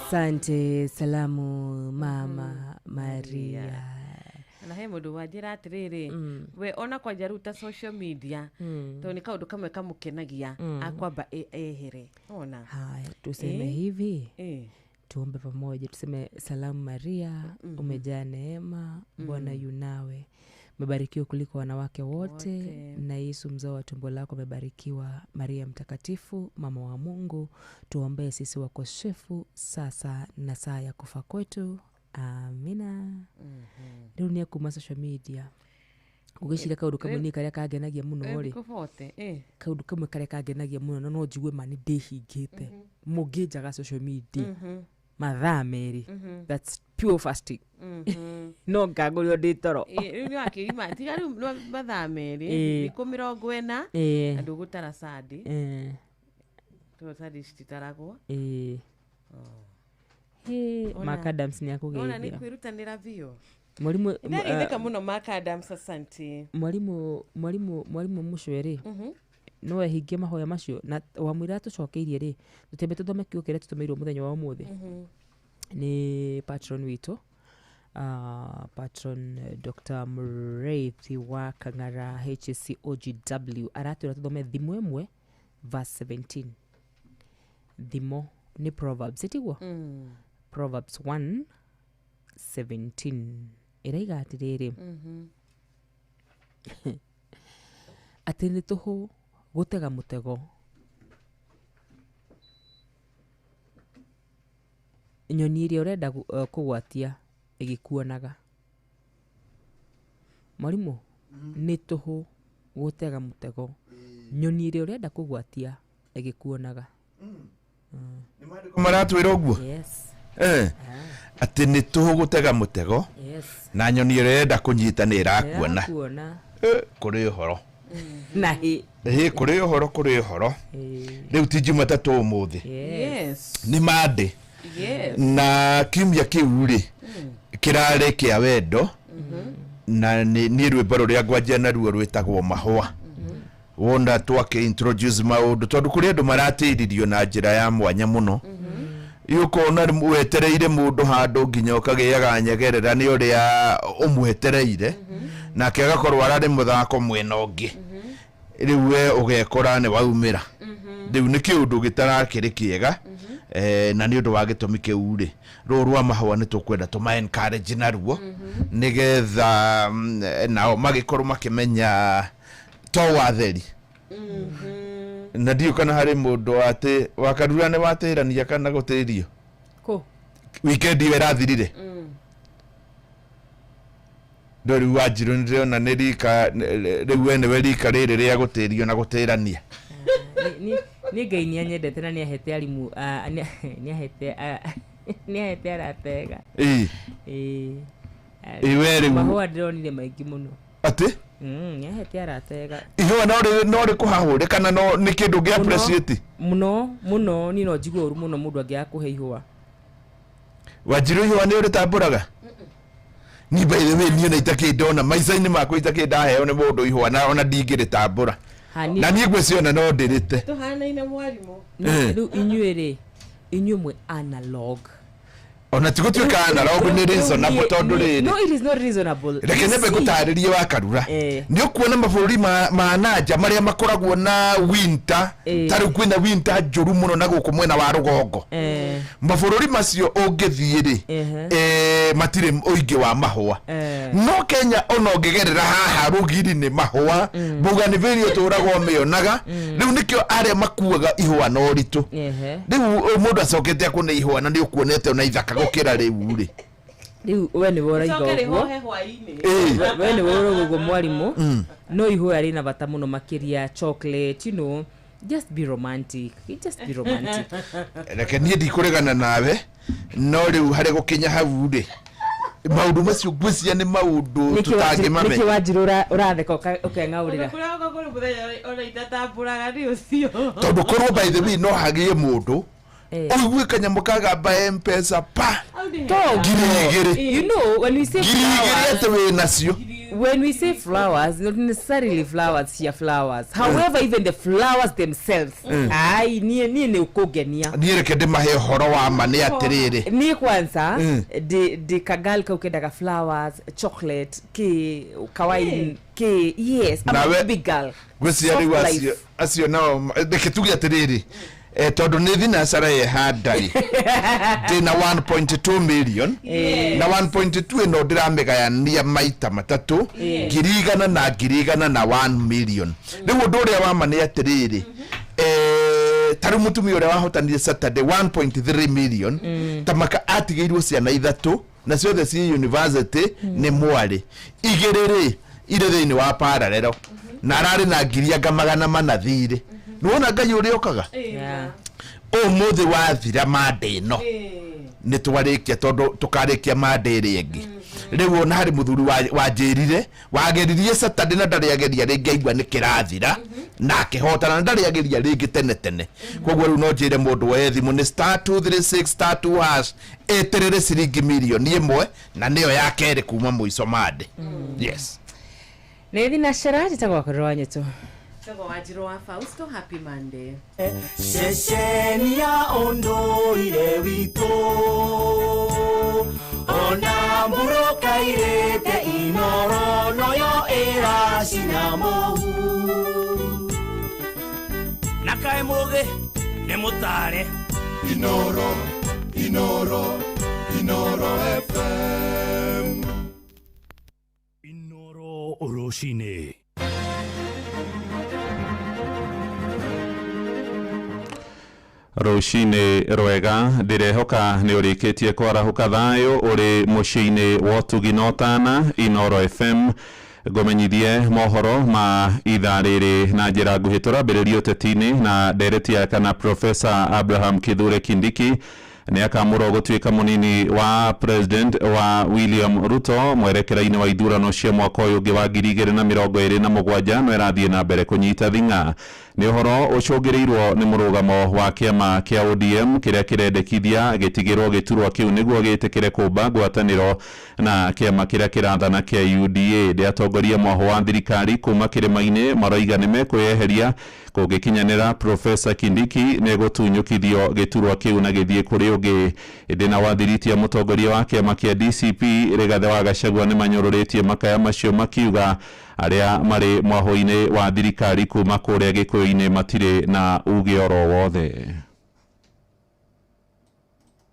Asante salamu mama Maria. Na he mundu wajira atiriri we ona kwa jaruta social media to ni kaundu kamwe kamukenagia akwamba ehere ona. Haya tuseme hivi. Tuombe pamoja tuseme salamu Maria, umejaa neema, Bwana yunawe. Umebarikiwa kuliko wanawake wote na Yesu mzao wa tumbo lako umebarikiwa. Maria mtakatifu, mama wa Mungu, tuombee sisi wakosefu sasa na saa ya kufa kwetu. Amina. Dunia kuma social media. Ugishira kaundu kamwe ni karia kagenagia muno ri. Kaundu kamwe karia kagenagia muno no njigwe mani ndihingite. Muginjaga social media. Mathaa meri. That's pure fasting. No ngagurio nditoro. Ni akirima tigaru mathaa meri. Ni 40 andu gutara sadi. To sadi stitaragwo. Macadams ni akugeithia. Ona ni kwirutanira vio. Mwalimu ndeka muno Macadams asante. Mwalimu mushwere. No ehingie mahoya macio na wamwira tucokeirie ri tutembe tuthome kiukire tutumirwo muthenya wa umuthi. Ni patron wito patron Dr. Muriithi wa Kang'ara HSC OGW aratwira tuthome thimu imwe verse 17. Thimo ni Proverbs itigwo Proverbs 1:17 iraiga atiriri atini tuhu gutega mutego nyoni iria urenda kugwatia igikuonaga. Mwalimu ni tuhu gutega mutego nyoni iria urenda kugwatia igikuonaga. Ni maandiko maratwira uguo? Yes. Ati ni tuhu gutega mutego. Yes. Na nyoni iria urenda kunyita ni irakuona. Kuri uhoro. Nahi. Kuri uhoro. Riu ti Jumatatu umuthi. Yes. Ni Monday. Yes. Na kiumia kiu ri kirare kia wendo. Na ni rwimbo ruria ngwanjia naruo rwitagwo mahua. Wona twake introduce maundu tondu kuri andu maratiririo na njira ya mwanya muno. Yukona wetereire mundu handu nginya ukagiaga nyegerera ni uria umwetereire na kiaga korwa arari muthako mwena ungi riu we ugekora ni waumira. Riu ni kiundu gitarakiri kiega na ni undu wa gitumi kiu ri rurwa mahwa ni tukwenda tuma encourage naruo nigetha nao magikorwo makimenya to watheri. Na ndio kana hari mundu ati wakarura ne watirania kana gutirio ko weekend iwe rathirire ndori Wanjiru ndirona ni rika riu ene we rika riri ria gutirio na gutirania ni Ngai ni anyendete na ni ahete arimu ni ahete aratega iwe riu mahua ndironire maingi muno ati ni ahete aratega ihwa no ri kuhahuri kana no ni kindu gia appreciate muno ni no njiguru muno mundu angia kuhe ihwa. Wanjiru ihwa ni uri tamburaga ni by the way ni na itakindona maica-ini makwa itakindaheo ni mundu ihwa na ona ndingiri tambura na ni ngwiciona no ndirite tuhanaine mwarimu riu inyuĩ mwe analog ona tigutwika analog ni reasonable tondu riri no it is not reasonable reke nyambe gutaririe wa karura ni ukuona mabũrũri ma nanja maria makoragwo na winter tari kwina winter njuru muno na guku mwena wa rugongo mabũrũri macio ũngĩthiĩ ri matire ũingĩ wa mahũa no Kenya ona ũngĩgerera haha rugiri ni mahũa bougainvillea tũragwo mĩonaga rĩu nĩkĩo arĩa makuaga ihũa na ũritũ rĩu mũndũ acokete akũne ihũa na nĩ ũkuonete ona ithaka gukira riu ri riu we ni wora igogo we ni wora gogo mwarimu no ihũa ari na bata muno makiria chocolate just be romantic reke niĩ ndikũregana nawe no riu harĩ gukinya hau ri maundu macio ngwĩcia nĩ maundu tutangĩmamenya nĩkĩ Wanjiru ũratheka ũkeng'aũrĩra tondu korwo by the way no hagie mundu oigwe kanyamũ kagamba M-Pesa pa you know when we say girigiri ati we nacio when we say flowers, not necessarily flowers here flowers. However, even the flowers themselves. Ai ni ukogenia. Ni rekede mahe horo wa mane atiriri. Ni kwanza de kagal ka ukenda flowers, chocolate, ke kawaii ke yes, I'm a big girl. Gwesi ari wasio asio now de ketugi atiriri. Todo nethina sara ye hadai dina 1.2 million na 1.2 no diramega ya nia maita matatu girigana na 1 million niwo ndore wa mane atiriri taru mutumi ore wahotanire Saturday 1.3 million tamaka atigirwo ciana ithatu na ciothe ci university ni mwari igiriri ire thini wa paralelo na arari na ngirianga magana manathire nuona ngai uri okaga umuthi wathira mande no ni twarikia tondu tukarikia mande ringi riu ona hari muthuri wanjirire wageririe Saturday na ndari ageria ringi aigua ni kirathira na kihotana na ndari ageria ringi tene koguo riu no njire mundu we thimu ni *236*2# eterere ciringi milioni 1 na niyo ya kere kuma muico mande yes nethi na sharaji tagwa korwanyu tu Tego wajiro wa Fausto, happy Monday. Shesheni ya ondoire wito Ona mburoka irete inoro noyo era sinamohu Nakae moge nemutare Inoro FM Inoro Oroshine Roshine rwega ndirehoka ni urikitie kwarahuka thayo uri muciini wotuginotana Inoro FM gomenyithie mohoro ma ithariri na njira nguhitura mbiririo tetini na ndereti ya kana Professor Abraham Kithure Kindiki ni akamuro gutuika munini wa President wa William Ruto mwerekera-ini wa ithurano cia mwaka uyu ngi wa 2027 no irathie na mbere kunyita thinga ni uhoro ucungirirwo ni murugamo wa kiama kia ODM kiria kirendekithia gitigirwo giturwa kiu niguo gitikire kumba ngwataniro na kiama kiria kirathana kia UDA de atongoria mwaho wa thirikari kuma kirima-ini maroiga ni mekweheria kugikinyanira Professor Kindiki ni gutunyukithio giturwa kiu na githie kuri ungi ndina wathiritia mutongoria wa kiama kia DCP Rigathi wa Gachagua ni manyururitie makaya macio makiuga aria mari mwaho-ini wa thirikari kuma kuria gikuyu-ini matire na uge oro wothe.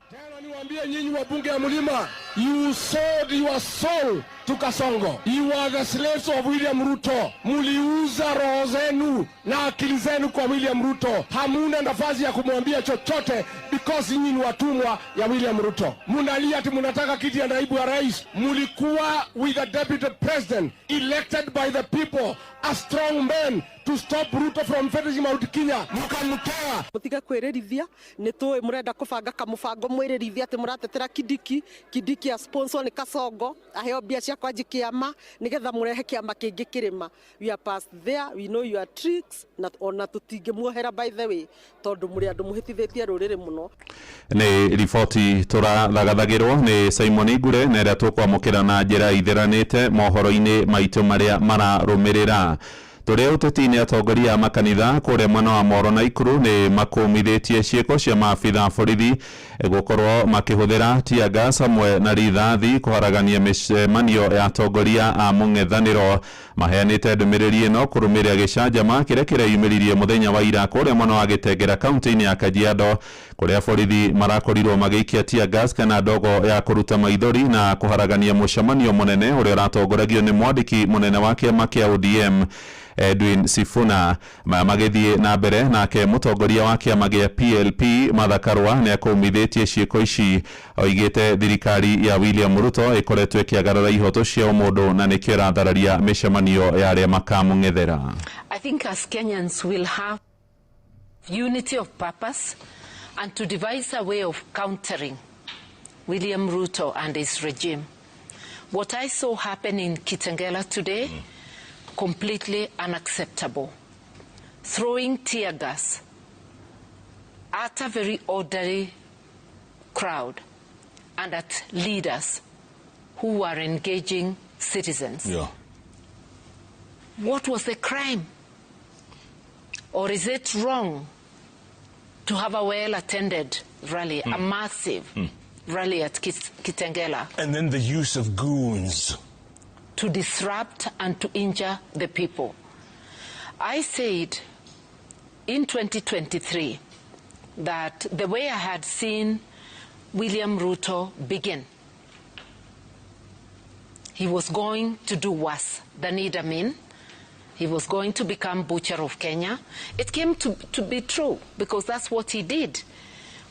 Tena niwaambie nyinyi wabunge ya Mlima, you sold your soul to Kasongo. You are the slaves of William Ruto. Muliuza roho zenu na akili zenu kwa William Ruto. Hamuna nafasi ya kumwambia chochote because nyinyi ni watumwa ya William Ruto. Munalia ati munataka kiti ya naibu wa rais. Mulikuwa with the deputy president elected by the people, a strong man to stop Ruto from finishing Mount Kenya. Mukamutoa. Mutiga kwererithia nitwe murenda kubanga kamubango mwirerithia ati muratetera Kindiki ya sponsor ni Kasongo aheo bia cia kwa jikiama nigetha murehe kiama kingi kirima. We are past there, we know your tricks na ona tutinge muohera by the way tondu muri andu muhitithitie rurire muno. Ni riboti turathagathagerwo ni Simon Igure na ria tukwamukira na njira itheranite mohoro-ini maitu maria mararumirira. Tore uteti-ini atongoria makanitha kuria mwena wa Moro na Ikuru ni makumithitie ciiko cia maabitha borithi gukorwo makihuthira tear gas hamwe na rithathi kuharagania micemanio ya atongoria a mung'ethaniro. Maheanite ndumiriri ino kurumiria gicanjama kiria kireyumiririe muthenya wa ira kuria mwena wa Gitengera kaunti-ini ya Kajiado kuria borithi marakorirwo magiikia tear gas kana ndogo ya kuruta maithori na kuharagania mucemanio munene uria uratongoragio ni mwandiki munene wa kiama kia ODM Edwin Sifuna. Magithie na mbere nake mutongoria wa kiama gia PLP Martha Karua ni akumithitie ciiko ici oigite thirikari ya William Ruto ikoretwe kiagarara ihoto cia umundu na nikio irathararia micemanio ya aria makamung'ethera. I think as Kenyans will have unity of purpose and to devise a way of countering William Ruto and his regime. What I saw happen in Kitengela today, completely unacceptable. Throwing tear gas at a very orderly crowd and at leaders who are engaging citizens. What was the crime? Or is it wrong to have a well-attended rally, a massive rally at Kitengela? And then the use of goons. To disrupt and to injure the people. I said in 2023 that the way I had seen William Ruto begin, he was going to do worse than Idi Amin. He was going to become Butcher of Kenya. It came to be true because that's what he did.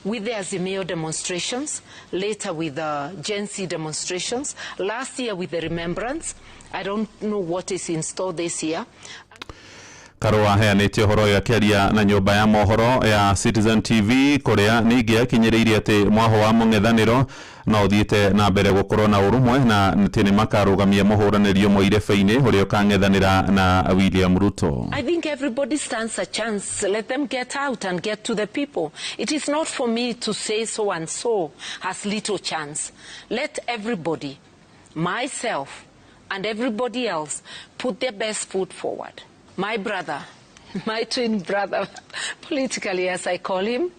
With the Azimio demonstrations, later with the Gen Z demonstrations, last year with the Remembrance. I don't know what is in store this year. Karua heanĩtie ũhoro ya kĩaria na nyũmba ya mohoro ya Citizen TV kuria ningĩ akinyĩrĩirie atĩ mwaho wa mũng'ethanĩro no ũthiĩte na mbere gũkorwo na ũrũmwe na atĩ nĩ makarũgamia mũhũranĩrio Mũirebe-inĩ ũrĩa ũkang'ethanĩra na William Ruto. I think everybody stands a chance. Let them get out and get to the people. It is not for me to say so and so has little chance. Let everybody, myself and everybody else, put their best foot forward. My brother, my twin brother, politically as I call him,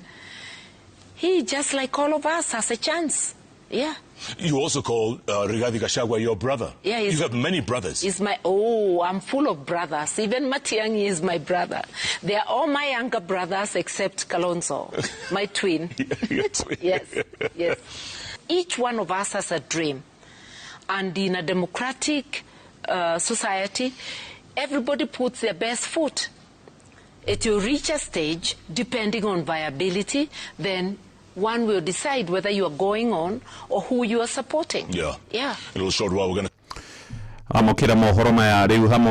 he, just like all of us, has a chance. Yeah. You also call Rigathi Gachagua your brother. Yeah, you have many brothers. I'm full of brothers. Even Matiang'i is my brother. They are all my younger brothers except Kalonzo, my twin. Yes. Each one of us has a dream. And in a democratic society, everybody puts their best foot. It will reach a stage, depending on viability, then one will decide whether you are going on or who you are supporting. Yeah. Yeah. In a little short while, we're going to... Amokira mohoro maya riu hamwe